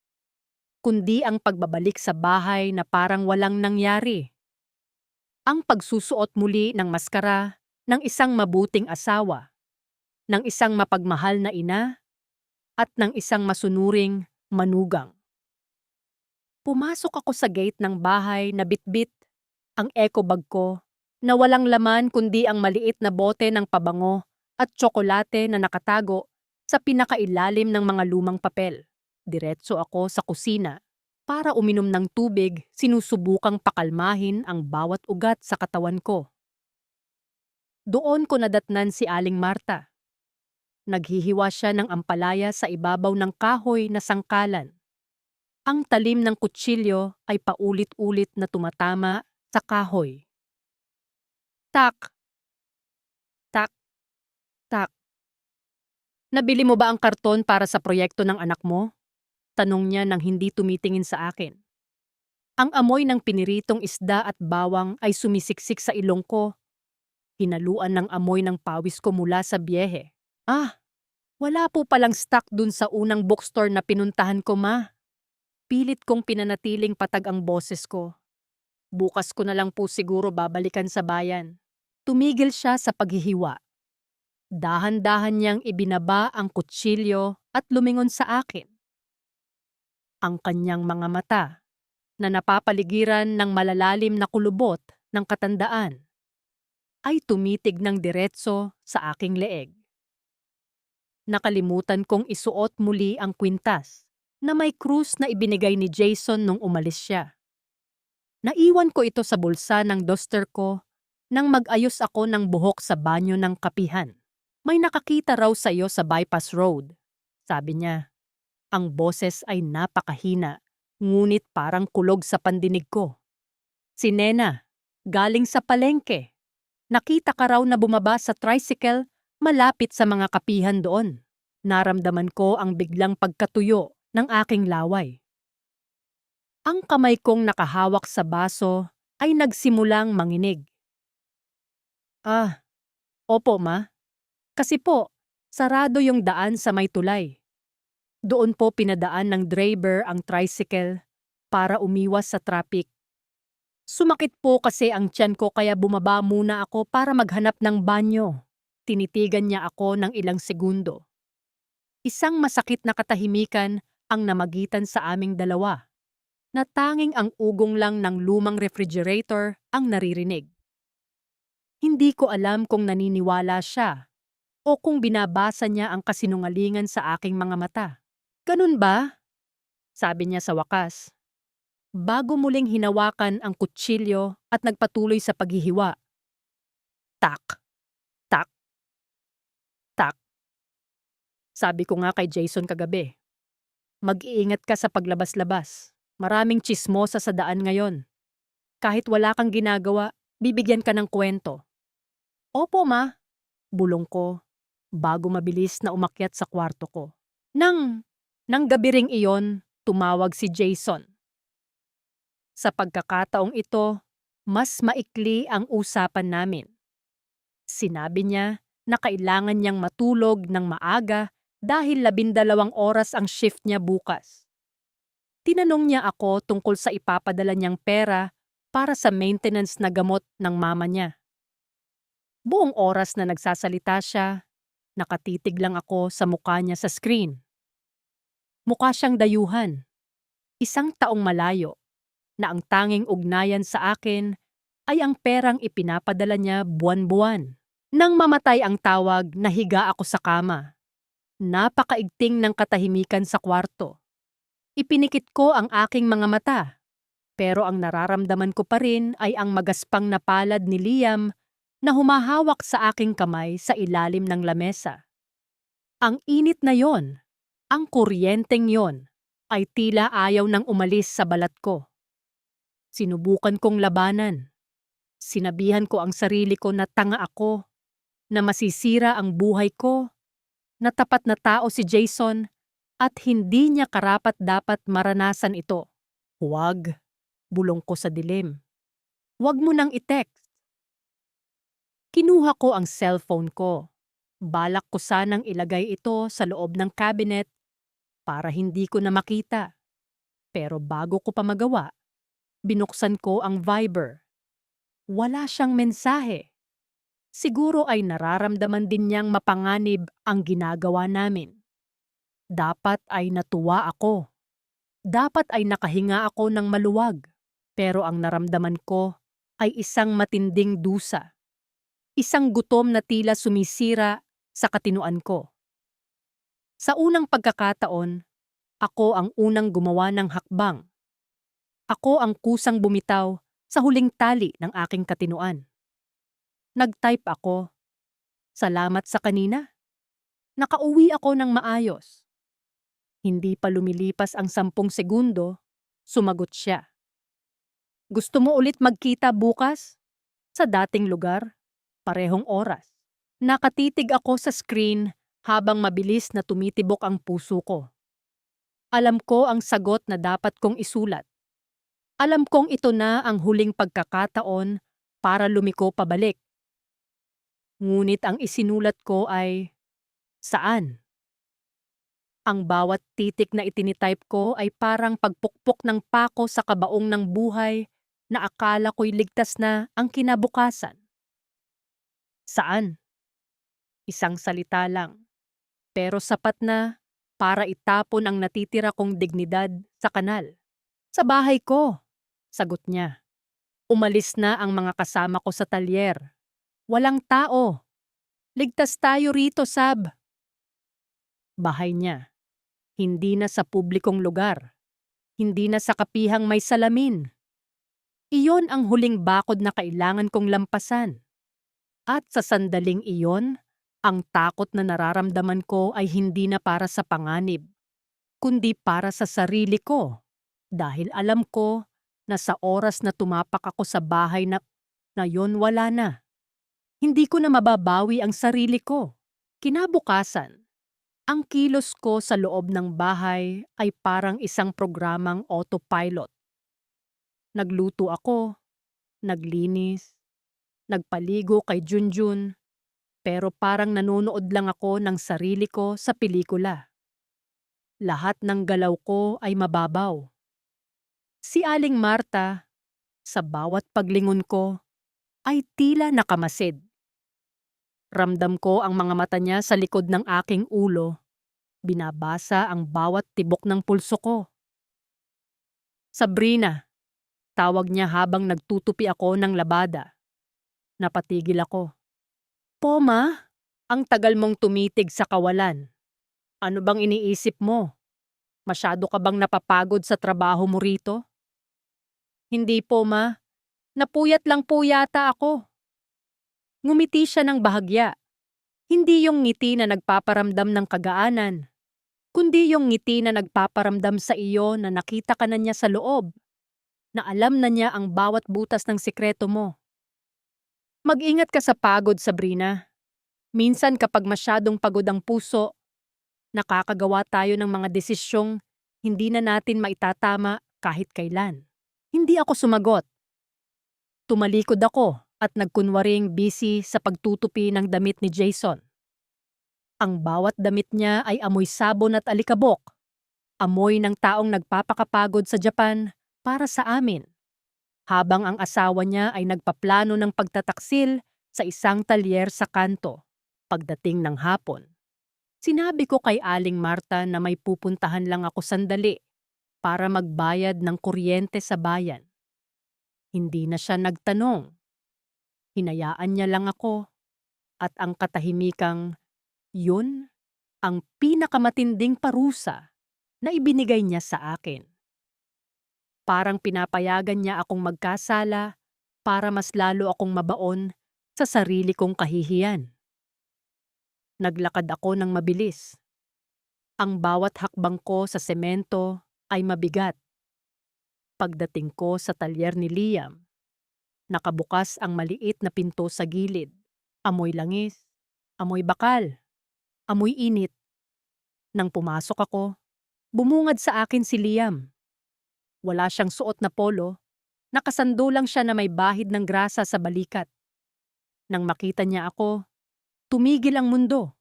kundi ang pagbabalik sa bahay na parang walang nangyari. Ang pagsusuot muli ng maskara ng isang mabuting asawa, ng isang mapagmahal na ina, at ng isang masunuring manugang. Pumasok ako sa gate ng bahay na bitbit ang eco bag ko na walang laman kundi ang maliit na bote ng pabango at tsokolate na nakatago sa pinakailalim ng mga lumang papel. Diretso ako sa kusina para uminom ng tubig, sinusubukang pakalmahin ang bawat ugat sa katawan ko. Doon ko nadatnan si Aling Marta. Naghihiwa siya ng ampalaya sa ibabaw ng kahoy na sangkalan. Ang talim ng kutsilyo ay paulit-ulit na tumatama sa kahoy. Tak! Tak! Tak! Nabili mo ba ang karton para sa proyekto ng anak mo? Tanong niya nang hindi tumitingin sa akin. Ang amoy ng piniritong isda at bawang ay sumisiksik sa ilong ko. Hinaluan ng amoy ng pawis ko mula sa biyehe. Wala po palang stock dun sa unang bookstore na pinuntahan ko, ma. Pilit kong pinanatiling patag ang boses ko. Bukas ko na lang po siguro babalikan sa bayan. Tumigil siya sa paghihiwa. Dahan-dahan niyang ibinaba ang kutsilyo at lumingon sa akin. Ang kanyang mga mata na napapaligiran ng malalalim na kulubot ng katandaan ay tumitig ng diretso sa aking leeg. Nakalimutan kong isuot muli ang kwintas na may krus na ibinigay ni Jason nung umalis siya. Naiwan ko ito sa bulsa ng duster ko nang mag-ayos ako ng buhok sa banyo ng kapihan. May nakakita raw sa iyo sa bypass road, sabi niya. Ang boses ay napakahina, ngunit parang kulog sa pandinig ko. Si Nena, galing sa palengke. Nakita ka raw na bumaba sa tricycle malapit sa mga kapihan doon. Naramdaman ko ang biglang pagkatuyo ng aking laway. Ang kamay kong nakahawak sa baso ay nagsimulang manginig. Opo, ma. Kasi po, sarado yung daan sa may tulay. Doon po pinadaan ng driver ang tricycle para umiwas sa traffic. Sumakit po kasi ang tiyan ko kaya bumaba muna ako para maghanap ng banyo. Tinitigan niya ako ng ilang segundo. Isang masakit na katahimikan ang namagitan sa aming dalawa, na tanging ang ugong lang ng lumang refrigerator ang naririnig. Hindi ko alam kung naniniwala siya o kung binabasa niya ang kasinungalingan sa aking mga mata. "Ganun ba?" sabi niya sa wakas, bago muling hinawakan ang kutsilyo at nagpatuloy sa paghihiwa. Tak, tak, tak. Sabi ko nga kay Jason kagabi, mag-iingat ka sa paglabas-labas. Maraming tsismosa sa daan ngayon. Kahit wala kang ginagawa, bibigyan ka ng kwento. Opo ma, bulong ko, bago mabilis na umakyat sa kwarto ko. Nang gabi ring iyon, tumawag si Jason. Sa pagkakataong ito, mas maikli ang usapan namin. Sinabi niya na kailangan niyang matulog ng maaga dahil 12 oras ang shift niya bukas. Tinanong niya ako tungkol sa ipapadala niyang pera para sa maintenance na gamot ng mama niya. Buong oras na nagsasalita siya, nakatitig lang ako sa mukha niya sa screen. Mukha siyang dayuhan, isang taong malayo, na ang tanging ugnayan sa akin ay ang perang ipinapadala niya buwan-buwan. Nang mamatay ang tawag, nahiga ako sa kama. Napakaigting ng katahimikan sa kwarto. Ipinikit ko ang aking mga mata, pero ang nararamdaman ko pa rin ay ang magaspang na palad ni Liam na humahawak sa aking kamay sa ilalim ng lamesa. Ang init na yon, ang kuryenteng yon, ay tila ayaw nang umalis sa balat ko. Sinubukan kong labanan. Sinabihan ko ang sarili ko na tanga ako, na masisira ang buhay ko, na tapat na tao si Jason at hindi niya karapat-dapat maranasan ito. Huwag, bulong ko sa dilim. Huwag mo nang i-text. Kinuha ko ang cellphone ko. Balak ko sanang ilagay ito sa loob ng cabinet para hindi ko na makita. Pero bago ko pa magawa, binuksan ko ang Viber. Wala siyang mensahe. Siguro ay nararamdaman din niyang mapanganib ang ginagawa namin. Dapat ay natuwa ako. Dapat ay nakahinga ako ng maluwag. Pero ang naramdaman ko ay isang matinding dusa. Isang gutom na tila sumisira sa katinuan ko. Sa unang pagkakataon, ako ang unang gumawa ng hakbang. Ako ang kusang bumitaw sa huling tali ng aking katinuan. Nag-type ako, "Salamat sa kanina. Nakauwi ako ng maayos." Hindi pa lumilipas ang 10 segundo, sumagot siya. "Gusto mo ulit magkita bukas? Sa dating lugar, parehong oras." Nakatitig ako sa screen habang mabilis na tumitibok ang puso ko. Alam ko ang sagot na dapat kong isulat. Alam kong ito na ang huling pagkakataon para lumiko pabalik. Ngunit ang isinulat ko ay, saan? Ang bawat titik na itinitype ko ay parang pagpukpok ng pako sa kabaong ng buhay na akala ko'y ligtas na ang kinabukasan. Saan? Isang salita lang, pero sapat na para itapon ang natitira kong dignidad sa kanal. "Sa bahay ko," sagot niya. "Umalis na ang mga kasama ko sa talyer. Walang tao. Ligtas tayo rito, Sab." Bahay niya. Hindi na sa publikong lugar. Hindi na sa kapihang may salamin. Iyon ang huling bakod na kailangan kong lampasan. At sa sandaling iyon, ang takot na nararamdaman ko ay hindi na para sa panganib, kundi para sa sarili ko. Dahil alam ko na sa oras na tumapak ako sa bahay na yon wala na. Hindi ko na mababawi ang sarili ko. Kinabukasan, ang kilos ko sa loob ng bahay ay parang isang programang autopilot. Nagluto ako, naglinis, nagpaligo kay Junjun, pero parang nanonood lang ako ng sarili ko sa pelikula. Lahat ng galaw ko ay mababaw. Si Aling Marta, sa bawat paglingon ko, ay tila nakamasid. Ramdam ko ang mga mata niya sa likod ng aking ulo. Binabasa ang bawat tibok ng pulso ko. Sabrina, tawag niya habang nagtutupi ako ng labada. Napatigil ako. Poma, ang tagal mong tumitig sa kawalan. Ano bang iniisip mo? Masyado ka bang napapagod sa trabaho mo rito? Hindi po, ma. Napuyat lang po yata ako. Ngumiti siya ng bahagya. Hindi yung ngiti na nagpaparamdam ng kagaanan, kundi yung ngiti na nagpaparamdam sa iyo na nakita ka na niya sa loob, na alam na niya ang bawat butas ng sikreto mo. Mag-ingat ka sa pagod, Sabrina. Minsan kapag masyadong pagod ang puso, nakakagawa tayo ng mga desisyong hindi na natin maitatama kahit kailan. Hindi ako sumagot. Tumalikod ako at nagkunwaring busy sa pagtutupi ng damit ni Jason. Ang bawat damit niya ay amoy sabon at alikabok. Amoy ng taong nagpapakapagod sa Japan para sa amin. Habang ang asawa niya ay nagpaplano ng pagtataksil sa isang talyer sa kanto. Pagdating ng hapon, sinabi ko kay Aling Marta na may pupuntahan lang ako sandali para magbayad ng kuryente sa bayan. Hindi na siya nagtanong. Hinayaan niya lang ako at ang katahimikang yun ang pinakamatinding parusa na ibinigay niya sa akin. Parang pinapayagan niya akong magkasala para mas lalo akong mabaon sa sarili kong kahihiyan. Naglakad ako ng mabilis. Ang bawat hakbang ko sa semento ay mabigat. Pagdating ko sa talyer ni Liam, nakabukas ang maliit na pinto sa gilid. Amoy langis, amoy bakal, amoy init. Nang pumasok ako, bumungad sa akin si Liam. Wala siyang suot na polo, nakasando lang siya na may bahid ng grasa sa balikat. Nang makita niya ako, tumigil ang mundo.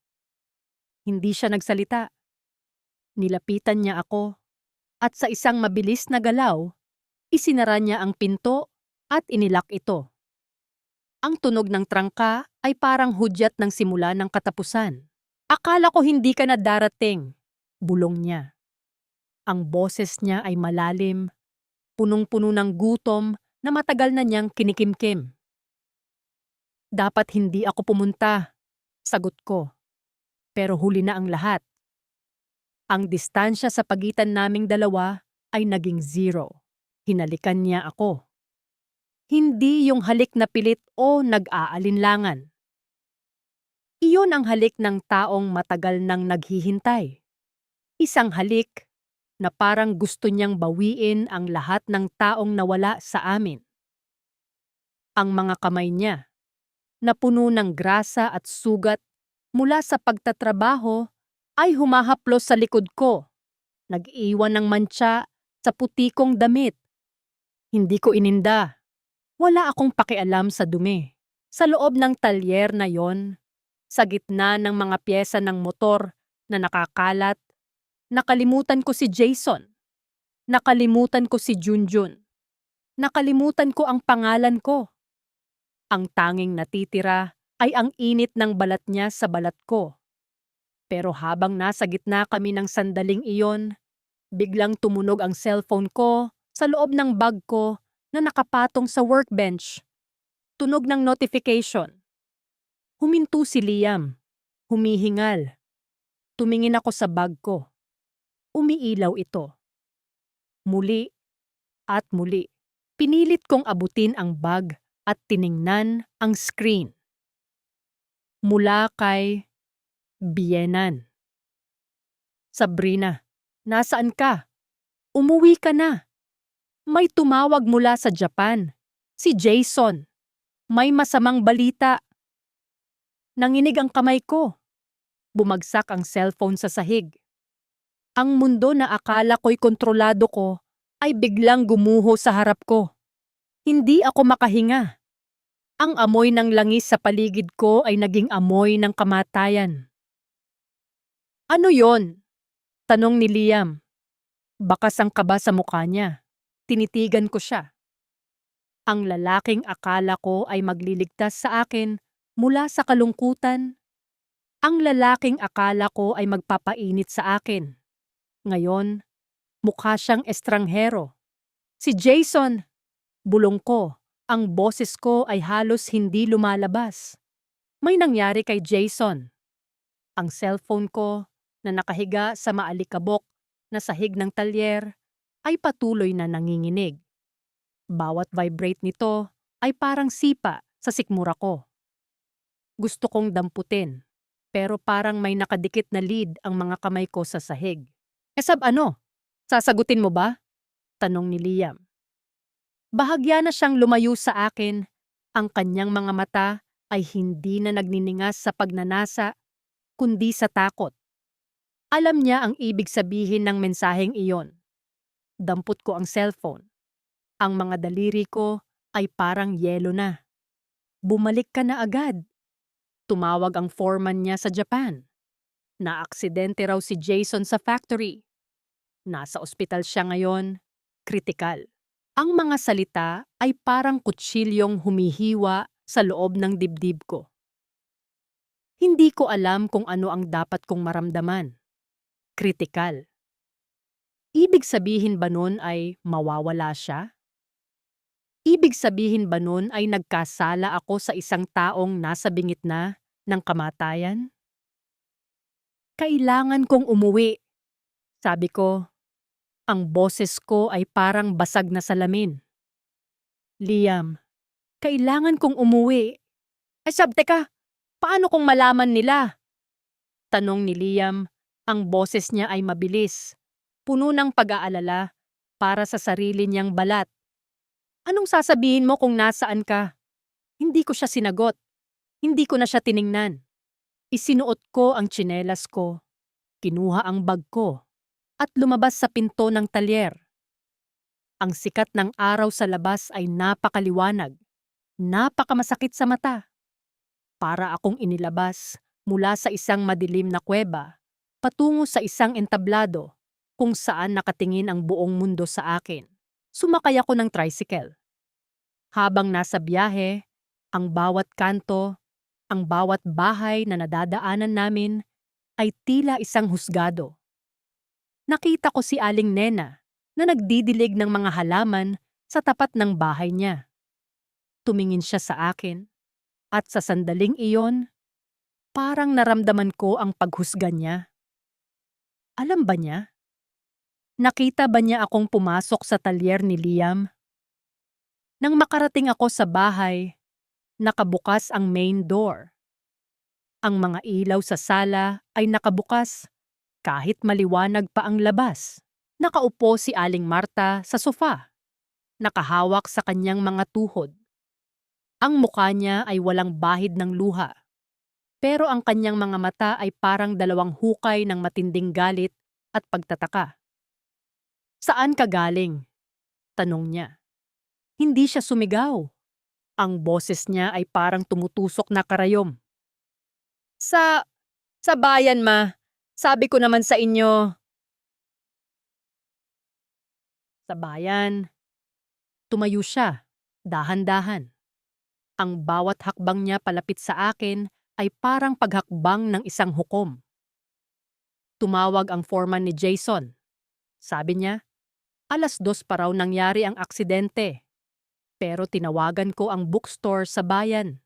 Hindi siya nagsalita. Nilapitan niya ako at sa isang mabilis na galaw, isinara niya ang pinto at inilak ito. Ang tunog ng trangka ay parang hudyat ng simula ng katapusan. Akala ko hindi ka na darating, bulong niya. Ang boses niya ay malalim, punong-puno ng gutom na matagal na niyang kinikimkim. Dapat hindi ako pumunta, sagot ko. Pero huli na ang lahat. Ang distansya sa pagitan naming dalawa ay naging 0. Hinalikan niya ako. Hindi yung halik na pilit o nag-aalinlangan. Iyon ang halik ng taong matagal nang naghihintay. Isang halik na parang gusto niyang bawiin ang lahat ng taong nawala sa amin. Ang mga kamay niya, na puno ng grasa at sugat mula sa pagtatrabaho, ay humahaplos sa likod ko, nag-iwan ng mantsa sa puti kong damit. Hindi ko ininda. Wala akong pakialam sa dumi. Sa loob ng talyer na yon, sa gitna ng mga pyesa ng motor na nakakalat, nakalimutan ko si Jason. Nakalimutan ko si Junjun. Nakalimutan ko ang pangalan ko. Ang tanging natitira ay ang init ng balat niya sa balat ko. Pero habang nasa gitna kami ng sandaling iyon, biglang tumunog ang cellphone ko sa loob ng bag ko na nakapatong sa workbench. Tunog ng notification. Huminto si Liam. Humihingal. Tumingin ako sa bag ko. Umiilaw ito. Muli at muli. Pinilit kong abutin ang bag at tiningnan ang screen. Mula kay Bienan. Sabrina, nasaan ka? Umuwi ka na. May tumawag mula sa Japan. Si Jason. May masamang balita. Nanginig ang kamay ko. Bumagsak ang cellphone sa sahig. Ang mundo na akala ko'y kontrolado ko ay biglang gumuho sa harap ko. Hindi ako makahinga. Ang amoy ng langis sa paligid ko ay naging amoy ng kamatayan. Ano yon? Tanong ni Liam. Bakas ang kaba sa mukha niya. Tinitigan ko siya. Ang lalaking akala ko ay magliligtas sa akin mula sa kalungkutan. Ang lalaking akala ko ay magpapainit sa akin. Ngayon, mukha siyang estranghero. Si Jason! Bulong ko. Ang boses ko ay halos hindi lumalabas. May nangyari kay Jason. Ang cellphone ko na nakahiga sa maalikabok na sahig ng talyer ay patuloy na nanginginig. Bawat vibrate nito ay parang sipa sa sikmura ko. Gusto kong damputin, pero parang may nakadikit na lead ang mga kamay ko sa sahig. Ano? Sasagutin mo ba? Tanong ni Liam. Bahagya na siyang lumayo sa akin. Ang kanyang mga mata ay hindi na nagniningas sa pagnanasa, kundi sa takot. Alam niya ang ibig sabihin ng mensaheng iyon. Dampot ko ang cellphone. Ang mga daliri ko ay parang yelo na. Bumalik ka na agad. Tumawag ang foreman niya sa Japan. Naaksidente raw si Jason sa factory. Nasa ospital siya ngayon, kritikal. Ang mga salita ay parang kutsilyong humihiwa sa loob ng dibdib ko. Hindi ko alam kung ano ang dapat kong maramdaman. Kritikal. Ibig sabihin ba nun ay mawawala siya? Ibig sabihin ba nun ay nagkasala ako sa isang taong nasa bingit na ng kamatayan? Kailangan kong umuwi. Sabi ko, ang boses ko ay parang basag na salamin. Liam, kailangan kong umuwi. Teka, paano kung malaman nila? Tanong ni Liam, ang boses niya ay mabilis, puno ng pag-aalala para sa sarili niyang balat. Anong sasabihin mo kung nasaan ka? Hindi ko siya sinagot. Hindi ko na siya tiningnan. Isinuot ko ang tsinelas ko, kinuha ang bag ko, at lumabas sa pinto ng talyer. Ang sikat ng araw sa labas ay napakaliwanag, napakamasakit sa mata. Para akong inilabas mula sa isang madilim na kuweba, patungo sa isang entablado kung saan nakatingin ang buong mundo sa akin. Sumakay ako ng tricycle. Habang nasa biyahe, ang bawat kanto, ang bawat bahay na nadadaanan namin ay tila isang husgado. Nakita ko si Aling Nena na nagdidilig ng mga halaman sa tapat ng bahay niya. Tumingin siya sa akin at sa sandaling iyon, parang naramdaman ko ang paghusga niya. Alam ba niya? Nakita ba niya akong pumasok sa talyer ni Liam? Nang makarating ako sa bahay, nakabukas ang main door. Ang mga ilaw sa sala ay nakabukas kahit maliwanag pa ang labas. Nakaupo si Aling Marta sa sofa, nakahawak sa kanyang mga tuhod. Ang mukha niya ay walang bahid ng luha, pero ang kanyang mga mata ay parang dalawang hukay ng matinding galit at pagtataka. Saan ka galing? Tanong niya. Hindi siya sumigaw. Ang boses niya ay parang tumutusok na karayom. Sa bayan, ma. Sabi ko naman sa inyo. Sa bayan. Tumayo siya, dahan-dahan. Ang bawat hakbang niya palapit sa akin ay parang paghakbang ng isang hukom. Tumawag ang foreman ni Jason. Sabi niya, 2:00 pa raw nangyari ang aksidente. Pero tinawagan ko ang bookstore sa bayan.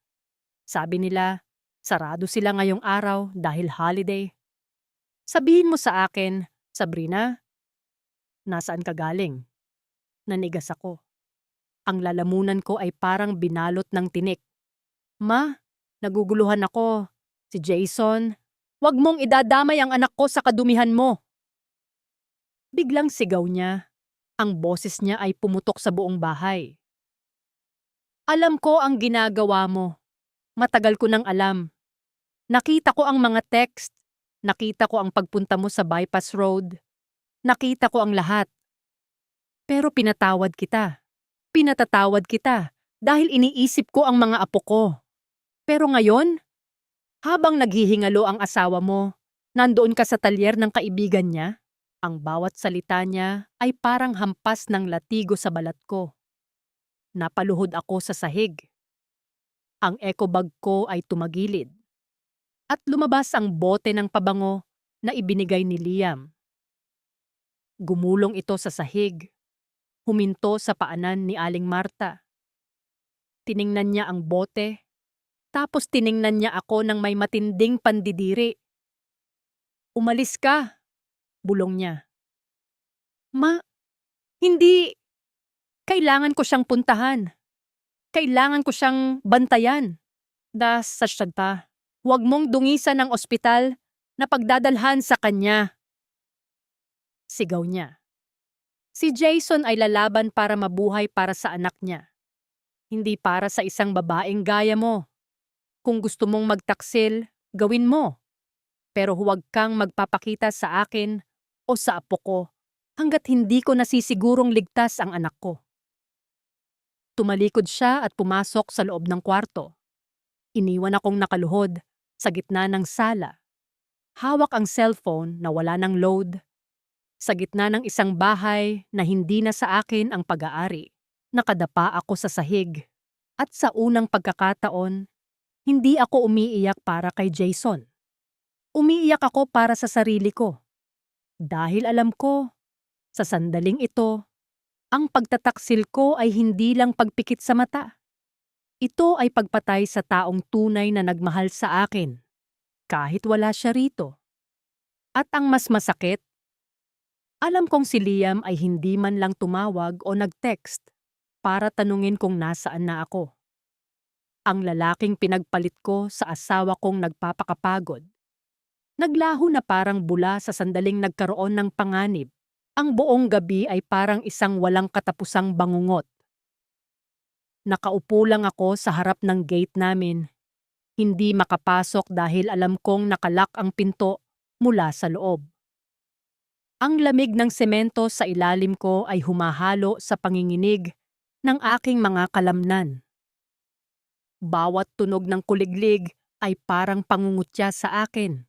Sabi nila, sarado sila ngayong araw dahil holiday. Sabihin mo sa akin, Sabrina, nasaan ka galing? Nanigas ako. Ang lalamunan ko ay parang binalot ng tinik. Ma, naguguluhan ako. Si Jason, wag mong idadamay ang anak ko sa kadumihan mo. Biglang sigaw niya. Ang boses niya ay pumutok sa buong bahay. Alam ko ang ginagawa mo. Matagal ko nang alam. Nakita ko ang mga text. Nakita ko ang pagpunta mo sa bypass road. Nakita ko ang lahat. Pero pinatawad kita. Pinatatawad kita dahil iniisip ko ang mga apo ko. Pero ngayon, habang naghihingalo ang asawa mo, nandoon ka sa talyer ng kaibigan niya? Ang bawat salita niya ay parang hampas ng latigo sa balat ko. Napaluhod ako sa sahig. Ang eco bag ko ay tumagilid. At lumabas ang bote ng pabango na ibinigay ni Liam. Gumulong ito sa sahig. Huminto sa paanan ni Aling Marta. Tiningnan niya ang bote, tapos tiningnan niya ako ng may matinding pandidiri. "Umalis ka," bulong niya. "Ma, hindi. Kailangan ko siyang puntahan. Kailangan ko siyang bantayan. Sa syadta, huwag mong dungisan ng ospital na pagdadalhan sa kanya." Sigaw niya. Si Jason ay lalaban para mabuhay para sa anak niya. Hindi para sa isang babaeng gaya mo. Kung gusto mong magtaksil, gawin mo. Pero huwag kang magpapakita sa akin o sa apo ko hanggat hindi ko nasisigurong ligtas ang anak ko. Tumalikod siya at pumasok sa loob ng kwarto. Iniwan akong nakaluhod sa gitna ng sala. Hawak ang cellphone na wala ng load. Sa gitna ng isang bahay na hindi na sa akin ang pag-aari. Nakadapa ako sa sahig. At sa unang pagkakataon, hindi ako umiiyak para kay Jason. Umiiyak ako para sa sarili ko. Dahil alam ko, sa sandaling ito, ang pagtataksil ko ay hindi lang pagpikit sa mata. Ito ay pagpatay sa taong tunay na nagmahal sa akin, kahit wala siya rito. At ang mas masakit, alam kong si Liam ay hindi man lang tumawag o nag-text para tanungin kung nasaan na ako. Ang lalaking pinagpalit ko sa asawa kong nagpapakapagod. Naglaho na parang bula sa sandaling nagkaroon ng panganib. Ang buong gabi ay parang isang walang katapusang bangungot. Nakaupo lang ako sa harap ng gate namin. Hindi makapasok dahil alam kong nakalak ang pinto mula sa loob. Ang lamig ng semento sa ilalim ko ay humahalo sa panginginig ng aking mga kalamnan. Bawat tunog ng kuliglig ay parang pangungutya sa akin.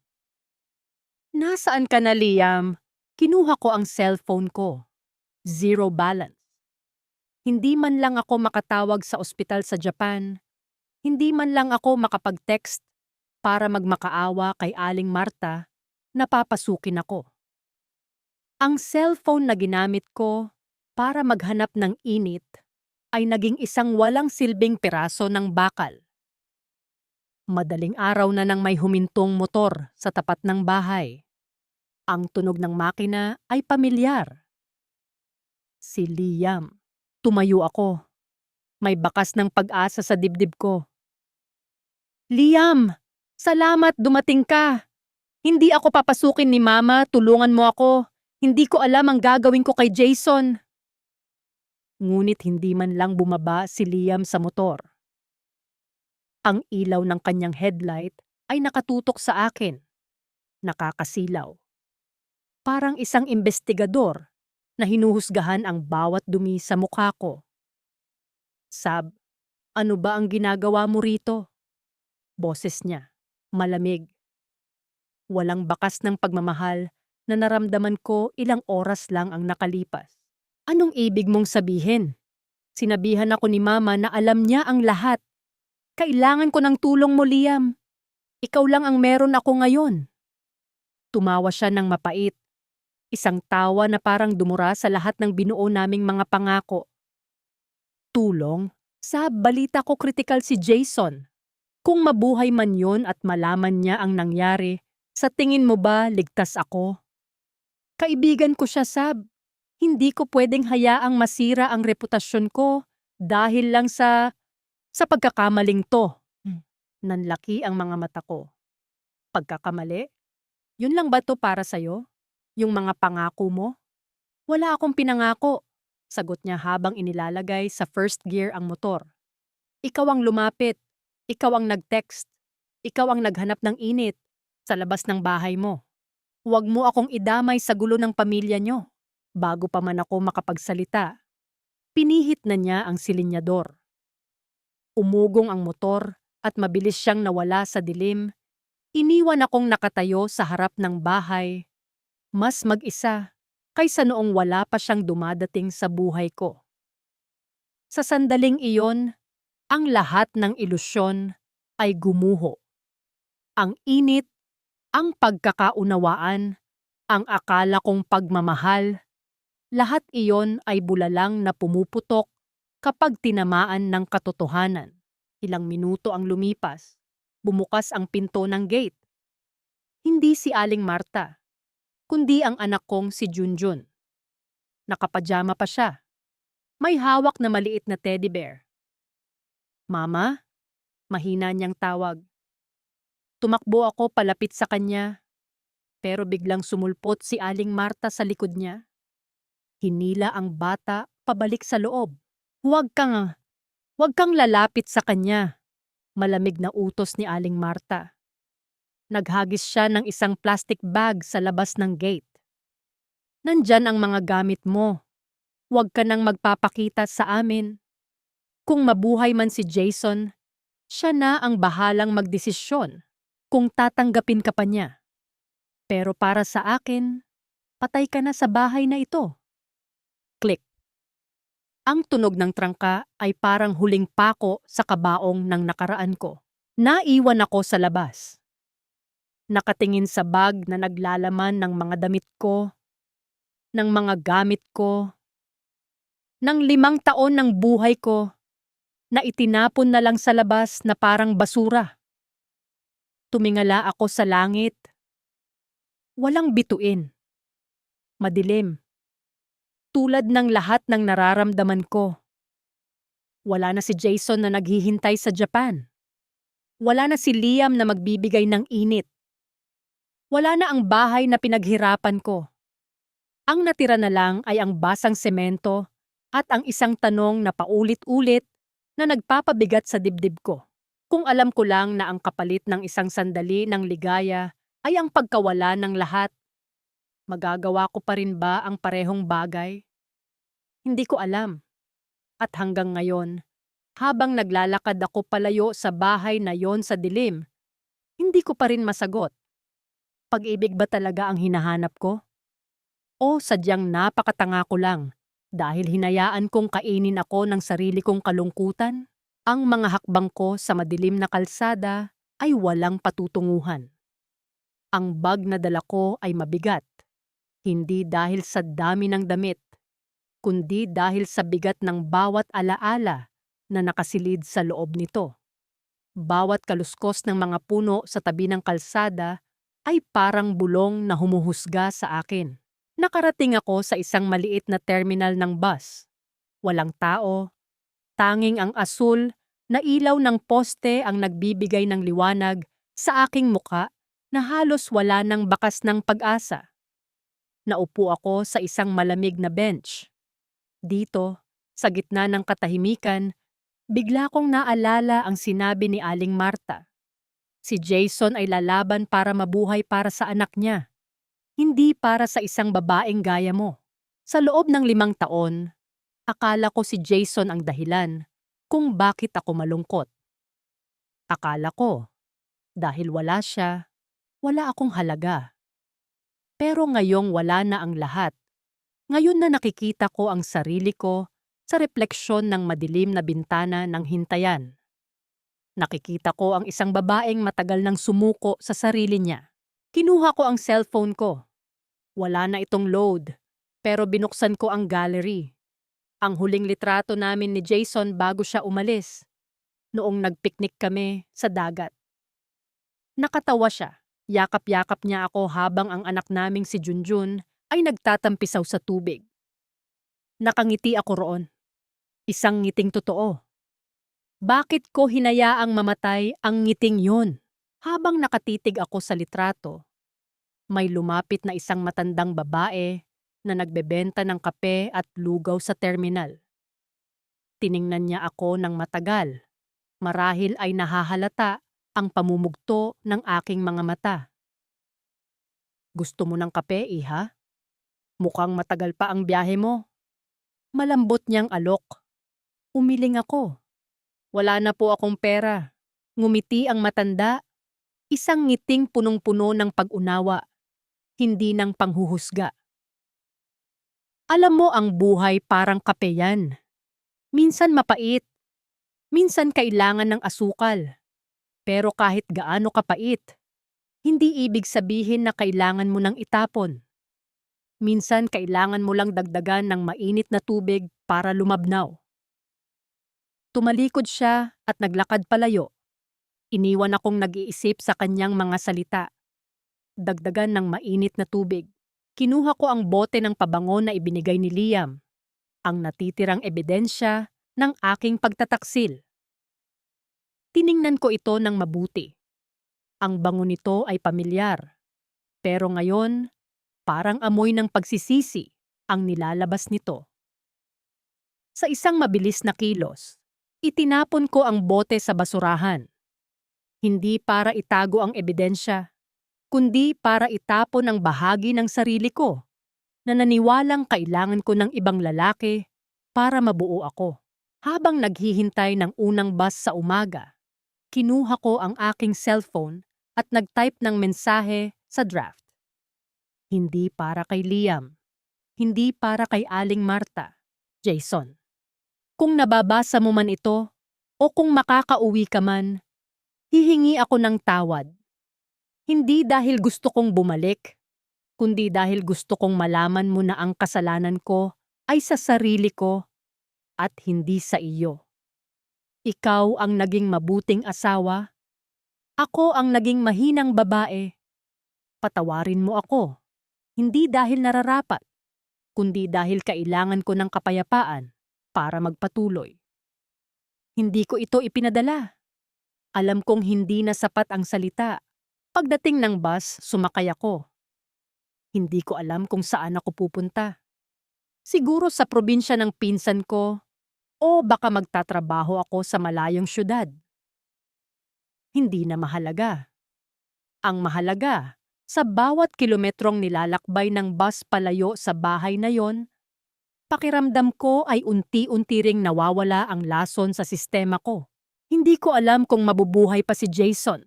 "Nasaan ka na, Liam?" Kinuha ko ang cellphone ko. Zero balance. Hindi man lang ako makatawag sa ospital sa Japan. Hindi man lang ako makapag-text para magmakaawa kay Aling Marta na papasukin ako. Ang cellphone na ginamit ko para maghanap ng init ay naging isang walang silbing piraso ng bakal. Madaling araw na nang may humintong motor sa tapat ng bahay. Ang tunog ng makina ay pamilyar. Si Liam. Tumayo ako. May bakas ng pag-asa sa dibdib ko. "Liam, salamat dumating ka. Hindi ako papasukin ni Mama, tulungan mo ako. Hindi ko alam ang gagawin ko kay Jason." Ngunit hindi man lang bumaba si Liam sa motor. Ang ilaw ng kanyang headlight ay nakatutok sa akin. Nakakasilaw. Parang isang investigador na hinuhusgahan ang bawat dumi sa mukha ko. "Sab, ano ba ang ginagawa mo rito?" Boses niya, malamig. Walang bakas ng pagmamahal na naramdaman ko ilang oras lang ang nakalipas. "Anong ibig mong sabihin?" Sinabihan ako ni Mama na alam niya ang lahat. "Kailangan ko ng tulong mo, Liam. Ikaw lang ang meron ako ngayon." Tumawa siya ng mapait. Isang tawa na parang dumura sa lahat ng binuo naming mga pangako. "Tulong? Sa balita ko kritikal si Jason. Kung mabuhay man yun at malaman niya ang nangyari, sa tingin mo ba ligtas ako?" Kaibigan ko siya, Sab. Hindi ko pwedeng hayaang masira ang reputasyon ko dahil lang sa pagkakamaling to. Nanlaki ang mga mata ko. "Pagkakamali? Yun lang ba to para sa'yo? Yung mga pangako mo?" "Wala akong pinangako," sagot niya habang inilalagay sa first gear ang motor. "Ikaw ang lumapit. Ikaw ang nag-text. Ikaw ang naghanap ng init sa labas ng bahay mo. Huwag mo akong idamay sa gulo ng pamilya nyo." Bago pa man ako makapagsalita, pinihit na niya ang silinyador. Umugong ang motor at mabilis siyang nawala sa dilim. Iniwan akong nakatayo sa harap ng bahay. Mas mag-isa, kaysa noong wala pa siyang dumadating sa buhay ko. Sa sandaling iyon, ang lahat ng ilusyon ay gumuho. Ang init, ang pagkakaunawaan, ang akala kong pagmamahal, lahat iyon ay bulalang na pumuputok kapag tinamaan ng katotohanan. Ilang minuto ang lumipas. Bumukas ang pinto ng gate. Hindi si Aling Marta, kundi ang anak kong si Junjun. Nakapajama pa siya. May hawak na maliit na teddy bear. Mama? Mahina niyang tawag. Tumakbo ako palapit sa kanya, pero biglang sumulpot si Aling Marta sa likod niya. Hinila ang bata pabalik sa loob. Huwag kang lalapit sa kanya. Malamig na utos ni Aling Marta. Naghagis siya ng isang plastic bag sa labas ng gate. Nandyan ang mga gamit mo. Huwag ka nang magpapakita sa amin. Kung mabuhay man si Jason, siya na ang bahalang magdesisyon kung tatanggapin ka pa niya. Pero para sa akin, patay ka na sa bahay na ito. Click. Ang tunog ng trangka ay parang huling pako sa kabaong ng nakaraan ko. Naiwan ako sa labas. Nakatingin sa bag na naglalaman ng mga damit ko, ng mga gamit ko, ng 5 taon ng buhay ko na itinapon na lang sa labas na parang basura. Tumingala ako sa langit. Walang bituin. Madilim. Tulad ng lahat ng nararamdaman ko. Wala na si Jason na naghihintay sa Japan. Wala na si Liam na magbibigay ng init. Wala na ang bahay na pinaghirapan ko. Ang natira na lang ay ang basang semento at ang isang tanong na paulit-ulit na nagpapabigat sa dibdib ko. Kung alam ko lang na ang kapalit ng isang sandali ng ligaya ay ang pagkawala ng lahat, magagawa ko pa rin ba ang parehong bagay? Hindi ko alam. At hanggang ngayon, habang naglalakad ako palayo sa bahay na yon sa dilim, hindi ko pa rin masagot. Pag-ibig ba talaga ang hinahanap ko? O sadyang napakatanga ko lang dahil hinayaan kong kainin ako ng sarili kong kalungkutan? Ang mga hakbang ko sa madilim na kalsada ay walang patutunguhan. Ang bag na dala ko ay mabigat, hindi dahil sa dami ng damit, kundi dahil sa bigat ng bawat alaala na nakasilid sa loob nito. Bawat kaluskos ng mga puno sa tabi ng kalsada ay parang bulong na humuhusga sa akin. Nakarating ako sa isang maliit na terminal ng bus. Walang tao, tanging ang asul na ilaw ng poste ang nagbibigay ng liwanag sa aking muka na halos wala ng bakas ng pag-asa. Naupo ako sa isang malamig na bench. Dito, sa gitna ng katahimikan, bigla kong naalala ang sinabi ni Aling Marta. Si Jason ay lalaban para mabuhay para sa anak niya, hindi para sa isang babaeng gaya mo. Sa loob ng 5 taon, akala ko si Jason ang dahilan kung bakit ako malungkot. Akala ko, dahil wala siya, wala akong halaga. Pero ngayong wala na ang lahat, ngayon na nakikita ko ang sarili ko sa refleksyon ng madilim na bintana ng hintayan. Nakikita ko ang isang babaeng matagal nang sumuko sa sarili niya. Kinuha ko ang cellphone ko. Wala na itong load, pero binuksan ko ang gallery. Ang huling litrato namin ni Jason bago siya umalis, noong nagpiknik kami sa dagat. Nakatawa siya. Yakap-yakap niya ako habang ang anak naming si Junjun ay nagtatampisaw sa tubig. Nakangiti ako roon. Isang ngiting totoo. Bakit ko hinayaang mamatay ang ngiting yun? Habang nakatitig ako sa litrato, may lumapit na isang matandang babae na nagbebenta ng kape at lugaw sa terminal. Tiningnan niya ako ng matagal. Marahil ay nahahalata ang pamumugto ng aking mga mata. Gusto mo ng kape, iha? Mukhang matagal pa ang biyahe mo. Malambot niyang alok. Umiling ako. Wala na po akong pera. Ngumiti ang matanda. Isang ngiting punong-puno ng pag-unawa, hindi ng panghuhusga. Alam mo, ang buhay parang kape yan. Minsan mapait, minsan kailangan ng asukal. Pero kahit gaano kapait, hindi ibig sabihin na kailangan mo nang itapon. Minsan kailangan mo lang dagdagan ng mainit na tubig para lumabnaw. Tumalikod siya at naglakad palayo. Iniwan akong nag-iisip sa kanyang mga salita. Dagdagan ng mainit na tubig. Kinuha ko ang bote ng pabango na ibinigay ni Liam, ang natitirang ebidensya ng aking pagtataksil. Tiningnan ko ito ng mabuti. Ang bango nito ay pamilyar. Pero ngayon, parang amoy ng pagsisisi ang nilalabas nito. Sa isang mabilis na kilos, itinapon ko ang bote sa basurahan. Hindi para itago ang ebidensya, kundi para itapon ang bahagi ng sarili ko na naniwalang kailangan ko ng ibang lalaki para mabuo ako. Habang naghihintay ng unang bus sa umaga, kinuha ko ang aking cellphone at nag-type ng mensahe sa draft. Hindi para kay Liam, hindi para kay Aling Marta, Jason. Kung nababasa mo man ito o kung makakauwi ka man, hihingi ako ng tawad. Hindi dahil gusto kong bumalik, kundi dahil gusto kong malaman mo na ang kasalanan ko ay sa sarili ko at hindi sa iyo. Ikaw ang naging mabuting asawa, ako ang naging mahinang babae. Patawarin mo ako, hindi dahil nararapat, kundi dahil kailangan ko ng kapayapaan para magpatuloy. Hindi ko ito ipinadala. Alam kong hindi na sapat ang salita. Pagdating ng bus, sumakay ako. Hindi ko alam kung saan ako pupunta. Siguro sa probinsya ng pinsan ko o baka magtatrabaho ako sa malayong syudad. Hindi na mahalaga. Ang mahalaga, sa bawat kilometrong nilalakbay ng bus palayo sa bahay na yon, pakiramdam ko ay unti-unti ring nawawala ang lason sa sistema ko. Hindi ko alam kung mabubuhay pa si Jason.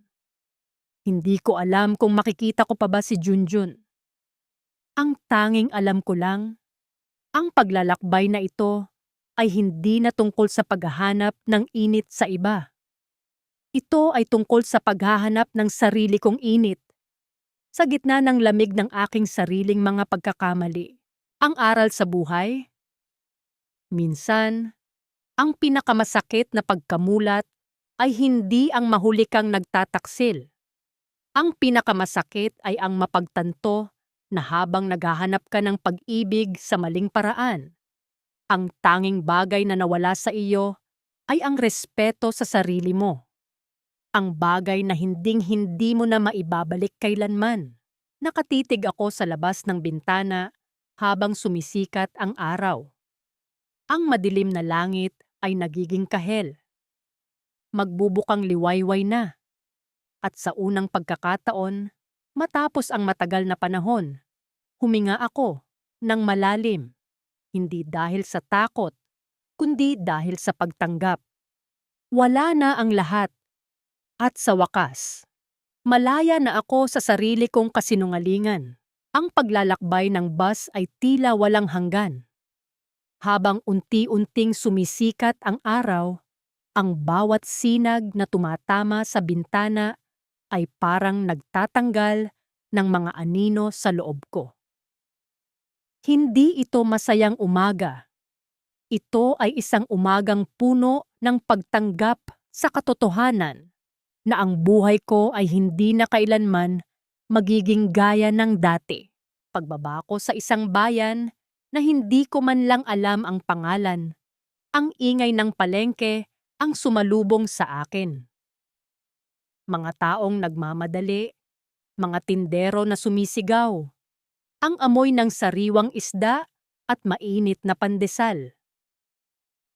Hindi ko alam kung makikita ko pa ba si Junjun. Ang tanging alam ko lang, ang paglalakbay na ito ay hindi na tungkol sa paghahanap ng init sa iba. Ito ay tungkol sa paghahanap ng sarili kong init. Sa gitna ng lamig ng aking sariling mga pagkakamali. Ang aral sa buhay? Minsan, ang pinakamasakit na pagkamulat ay hindi ang mahuli kang nagtataksil. Ang pinakamasakit ay ang mapagtanto na habang naghahanap ka ng pag-ibig sa maling paraan, ang tanging bagay na nawala sa iyo ay ang respeto sa sarili mo. Ang bagay na hinding-hindi mo na maibabalik kailanman. Nakatitig ako sa labas ng bintana habang sumisikat ang araw. Ang madilim na langit ay nagiging kahel. Magbubukang liwayway na. At sa unang pagkakataon, matapos ang matagal na panahon, huminga ako ng malalim, hindi dahil sa takot, kundi dahil sa pagtanggap. Wala na ang lahat. At sa wakas, malaya na ako sa sarili kong kasinungalingan. Ang paglalakbay ng bus ay tila walang hanggan. Habang unti-unting sumisikat ang araw, ang bawat sinag na tumatama sa bintana ay parang nagtatanggal ng mga anino sa loob ko. Hindi ito masayang umaga. Ito ay isang umagang puno ng pagtanggap sa katotohanan na ang buhay ko ay hindi na kailanman magiging gaya ng dati. Pagbaba ko sa isang bayan na hindi ko man lang alam ang pangalan, ang ingay ng palengke ang sumalubong sa akin. Mga taong nagmamadali, mga tindero na sumisigaw, ang amoy ng sariwang isda at mainit na pandesal.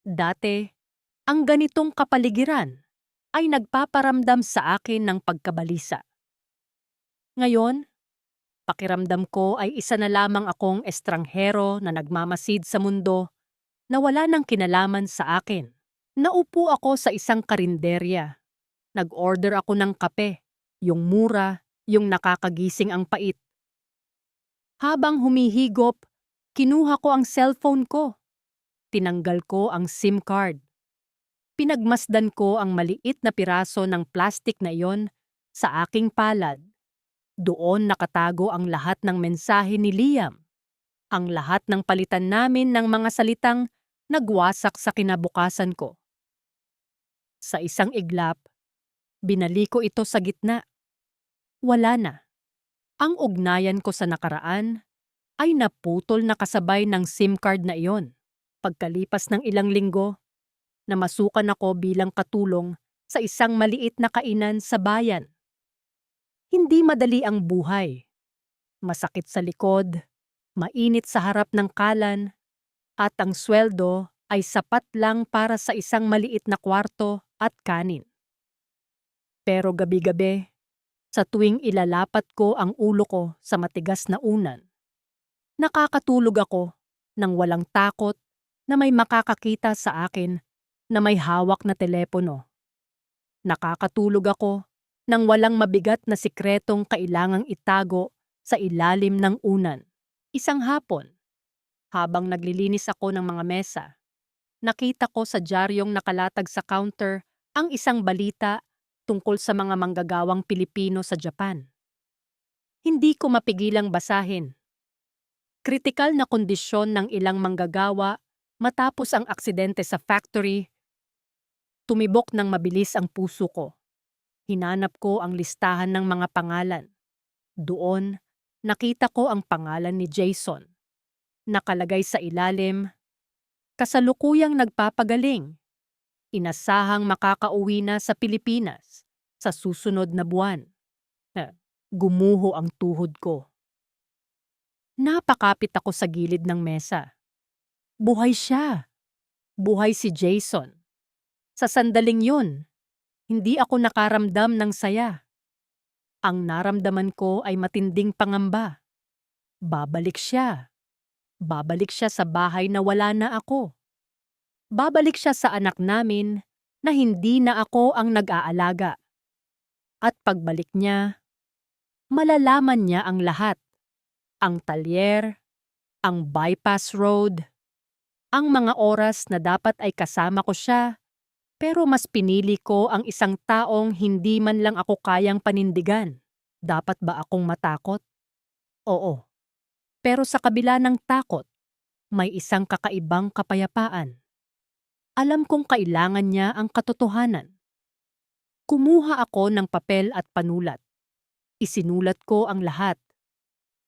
Dati, ang ganitong kapaligiran ay nagpaparamdam sa akin ng pagkabalisa. Ngayon, pakiramdam ko ay isa na lamang akong estranghero na nagmamasid sa mundo na wala nang kinalaman sa akin. Naupo ako sa isang karinderya. Nag-order ako ng kape, yung mura, yung nakakagising ang pait. Habang humihigop, Kinuha ko ang cellphone ko. Tinanggal ko ang SIM card. Pinagmasdan ko ang maliit na piraso ng plastik na iyon sa aking palad. Doon nakatago ang lahat ng mensahe ni Liam. Ang lahat ng palitan namin ng mga salitang nagwasak sa kinabukasan ko. Sa isang iglap, binaliko ito sa gitna. Wala na. Ang ugnayan ko sa nakaraan ay naputol na kasabay ng SIM card na iyon. Pagkalipas ng ilang linggo, namasukan ako bilang katulong sa isang maliit na kainan sa bayan. Hindi madali ang buhay. Masakit sa likod, mainit sa harap ng kalan, at ang sweldo ay sapat lang para sa isang maliit na kwarto at kanin. Pero gabi-gabi, sa tuwing ilalapat ko ang ulo ko sa matigas na unan, nakakatulog ako nang walang takot na may makakakita sa akin na may hawak na telepono. Nakakatulog ako nang walang mabigat na sikretong kailangang itago sa ilalim ng unan. Isang hapon, habang naglilinis ako ng mga mesa, nakita ko sa diaryong nakalatag sa counter ang isang balita tungkol sa mga manggagawang Pilipino sa Japan. Hindi ko mapigilang basahin. Kritikal na kondisyon ng ilang manggagawa matapos ang aksidente sa factory. Tumibok ng mabilis ang puso ko. Hinanap ko ang listahan ng mga pangalan. Doon, nakita ko ang pangalan ni Jason. Nakalagay sa ilalim, kasalukuyang nagpapagaling. Inasahang makakauwi na sa Pilipinas sa susunod na buwan. Gumuho ang tuhod ko. Napakapit ako sa gilid ng mesa. Buhay siya. Buhay si Jason. Sa sandaling yun, hindi ako nakaramdam ng saya. Ang naramdaman ko ay matinding pangamba. Babalik siya. Babalik siya sa bahay na wala na ako. Babalik siya sa anak namin na hindi na ako ang nag-aalaga. At pagbalik niya, malalaman niya ang lahat. Ang talyer, ang bypass road, ang mga oras na dapat ay kasama ko siya, pero mas pinili ko ang isang taong hindi man lang ako kayang panindigan. Dapat ba akong matakot? Oo. Pero sa kabila ng takot, may isang kakaibang kapayapaan. Alam kong kailangan niya ang katotohanan. Kumuha ako ng papel at panulat. Isinulat ko ang lahat.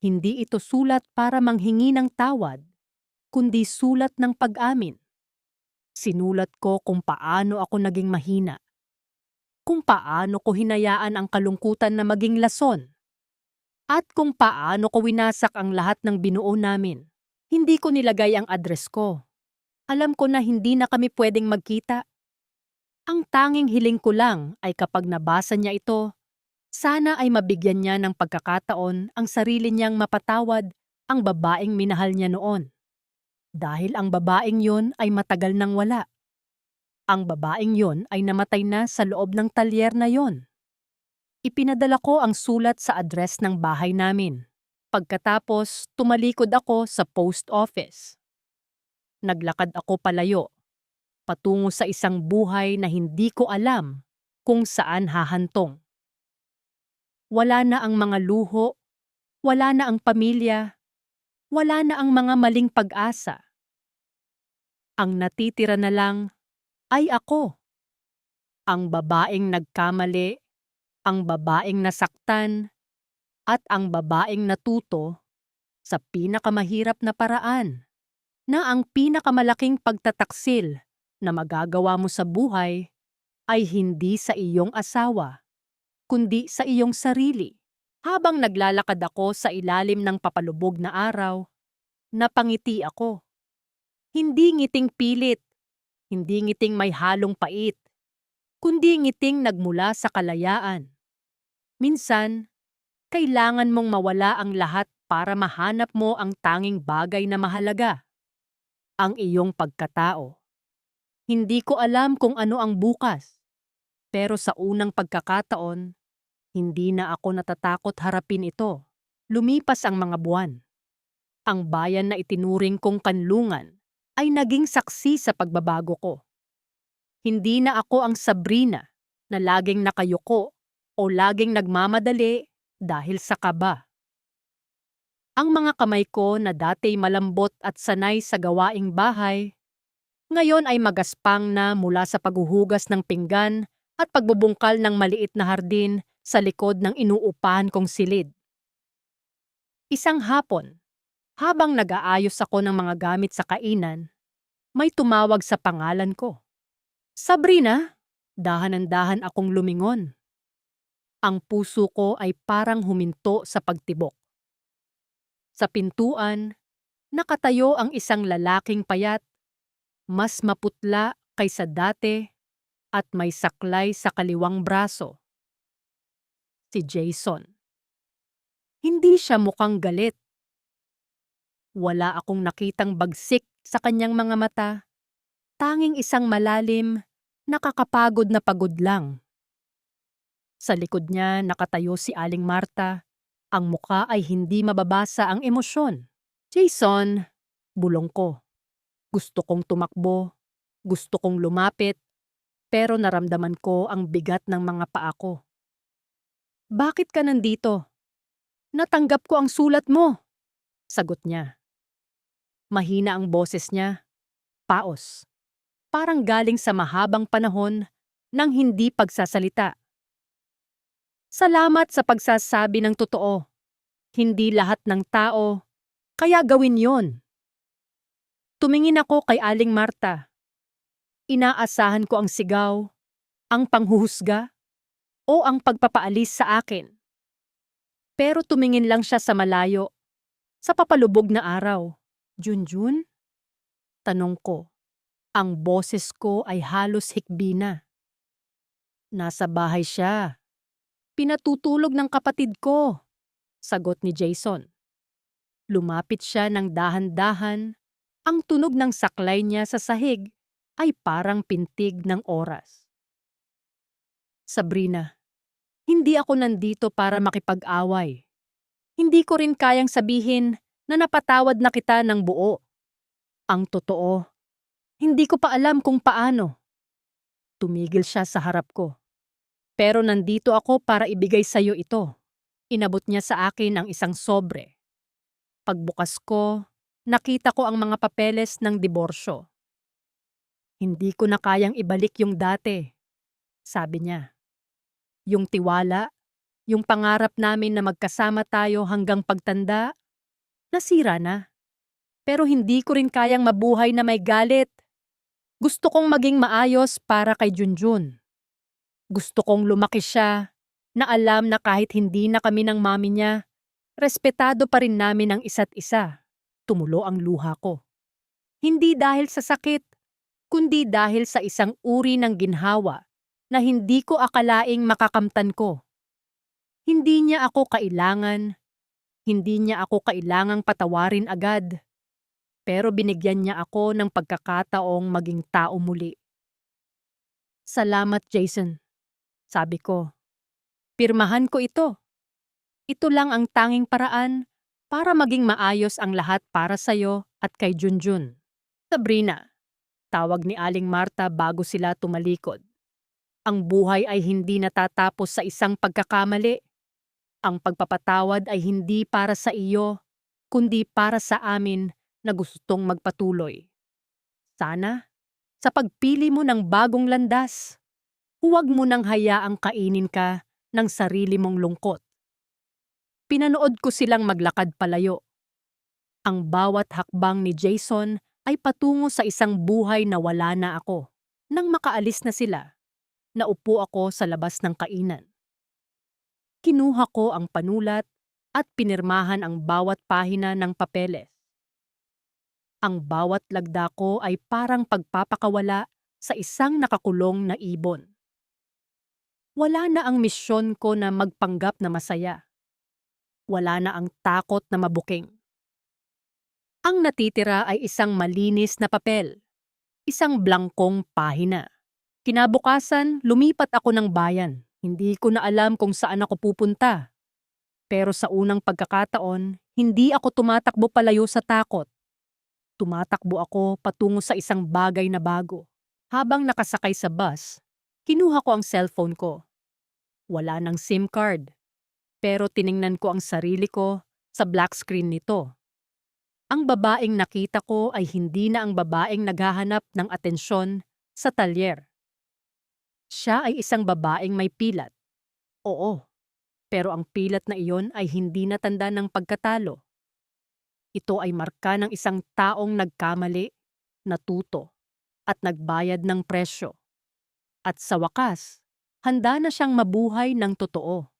Hindi ito sulat para manghingi ng tawad, kundi sulat ng pag-amin. Sinulat ko kung paano ako naging mahina. Kung paano ko hinayaan ang kalungkutan na maging lason. At kung paano ko winasak ang lahat ng binuo namin. Hindi ko nilagay ang address ko. Alam ko na hindi na kami pwedeng magkita. Ang tanging hiling ko lang ay kapag nabasa niya ito, sana ay mabigyan niya ng pagkakataon ang sarili niyang mapatawad ang babaeng minahal niya noon. Dahil ang babaeng yon ay matagal nang wala. Ang babaeng yon ay namatay na sa loob ng talyer na yon. Ipinadala ko ang sulat sa address ng bahay namin. Pagkatapos, tumalikod ako sa post office. Naglakad ako palayo, patungo sa isang buhay na hindi ko alam kung saan hahantong. Wala na ang mga luho, wala na ang pamilya, wala na ang mga maling pag-asa. Ang natitira na lang ay ako. Ang babaeng nagkamali, ang babaeng nasaktan, at ang babaeng natuto sa pinakamahirap na paraan na ang pinakamalaking pagtataksil na magagawa mo sa buhay ay hindi sa iyong asawa, kundi sa iyong sarili. Habang naglalakad ako sa ilalim ng papalubog na araw, napangiti ako. Hindi ngiting pilit, hindi ngiting may halong pait, kundi ngiting nagmula sa kalayaan. Minsan, kailangan mong mawala ang lahat para mahanap mo ang tanging bagay na mahalaga, ang iyong pagkatao. Hindi ko alam kung ano ang bukas, pero sa unang pagkakataon, hindi na ako natatakot harapin ito. Lumipas ang mga buwan. Ang bayan na itinuring kong kanlungan ay naging saksi sa pagbabago ko. Hindi na ako ang Sabrina na laging nakayuko o laging nagmamadali dahil sa kaba. Ang mga kamay ko na dati malambot at sanay sa gawaing bahay, ngayon ay magaspang na mula sa paghuhugas ng pinggan at pagbubungkal ng maliit na hardin sa likod ng inuupahan kong silid. Isang hapon, habang nag-aayos ako ng mga gamit sa kainan, may tumawag sa pangalan ko. Sabrina, dahan-dahan akong lumingon. Ang puso ko ay parang huminto sa pagtibok. Sa pintuan, nakatayo ang isang lalaking payat, mas maputla kaysa dati at may saklay sa kaliwang braso. Si Jason. Hindi siya mukhang galit. Wala akong nakitang bagsik sa kanyang mga mata. Tanging isang malalim, nakakapagod na pagod lang. Sa likod niya nakatayo si Aling Marta. Ang muka ay hindi mababasa ang emosyon. Jason, bulong ko. Gusto kong tumakbo, gusto kong lumapit, pero naramdaman ko ang bigat ng mga paa ko. Bakit ka nandito? Natanggap ko ang sulat mo, sagot niya. Mahina ang boses niya, paos. Parang galing sa mahabang panahon ng hindi pagsasalita. Salamat sa pagsasabi ng totoo. Hindi lahat ng tao, kaya gawin yon. Tumingin ako kay Aling Marta. Inaasahan ko ang sigaw, ang panghuhusga, o ang pagpapaalis sa akin. Pero tumingin lang siya sa malayo, sa papalubog na araw. Junjun? Tanong ko. Ang boses ko ay halos hikbi na. Nasa bahay siya. Pinatutulog ng kapatid ko, sagot ni Jason. Lumapit siya ng dahan-dahan. Ang tunog ng saklay niya sa sahig ay parang pintig ng oras. Sabrina, hindi ako nandito para makipag-away. Hindi ko rin kayang sabihin na napatawad na kita ng buo. Ang totoo, hindi ko pa alam kung paano. Tumigil siya sa harap ko. Pero nandito ako para ibigay sa iyo ito. Inabot niya sa akin ang isang sobre. Pagbukas ko, nakita ko ang mga papeles ng diborsyo. Hindi ko na kayang ibalik yung dati, sabi niya. Yung tiwala, yung pangarap namin na magkasama tayo hanggang pagtanda, nasira na. Pero hindi ko rin kayang mabuhay na may galit. Gusto kong maging maayos para kay Junjun. Gusto kong lumaki siya na alam na kahit hindi na kami ng mami niya, respetado pa rin namin ang isa't isa. Tumulo ang luha ko. Hindi dahil sa sakit, kundi dahil sa isang uri ng ginhawa na hindi ko akalaing makakamtan ko. Hindi niya ako kailangan, hindi niya ako kailangang patawarin agad. Pero binigyan niya ako ng pagkakataong maging tao muli. Salamat, Jason. Sabi ko, pirmahan ko ito. Ito lang ang tanging paraan para maging maayos ang lahat para sa'yo at kay Junjun. Sabrina, tawag ni Aling Marta bago sila tumalikod. Ang buhay ay hindi natatapos sa isang pagkakamali. Ang pagpapatawad ay hindi para sa iyo, kundi para sa amin na gustong magpatuloy. Sana, sa pagpili mo ng bagong landas, huwag mo nang hayaang kainin ka ng sarili mong lungkot. Pinanood ko silang maglakad palayo. Ang bawat hakbang ni Jason ay patungo sa isang buhay na wala na ako. Nang makaalis na sila, naupo ako sa labas ng kainan. Kinuha ko ang panulat at pinirmahan ang bawat pahina ng papeles. Ang bawat lagda ko ay parang pagpapakawala sa isang nakakulong na ibon. Wala na ang misyon ko na magpanggap na masaya. Wala na ang takot na mabuking. Ang natitira ay isang malinis na papel, isang blangkong pahina. Kinabukasan, lumipat ako ng bayan. Hindi ko na alam kung saan ako pupunta. Pero sa unang pagkakataon, Hindi ako tumatakbo palayo sa takot. Tumatakbo ako patungo sa isang bagay na bago. Habang nakasakay sa bus, kinuha ko ang cellphone ko. Wala ng SIM card. Pero tiningnan ko ang sarili ko sa black screen nito. Ang babaeng nakita ko ay hindi na ang babaeng naghahanap ng atensyon sa talyer. Siya ay isang babaeng may pilat. Oo, pero ang pilat na iyon ay hindi na tanda ng pagkatalo. Ito ay marka ng isang taong nagkamali, natuto, at nagbayad ng presyo. At sa wakas, handa na siyang mabuhay ng totoo.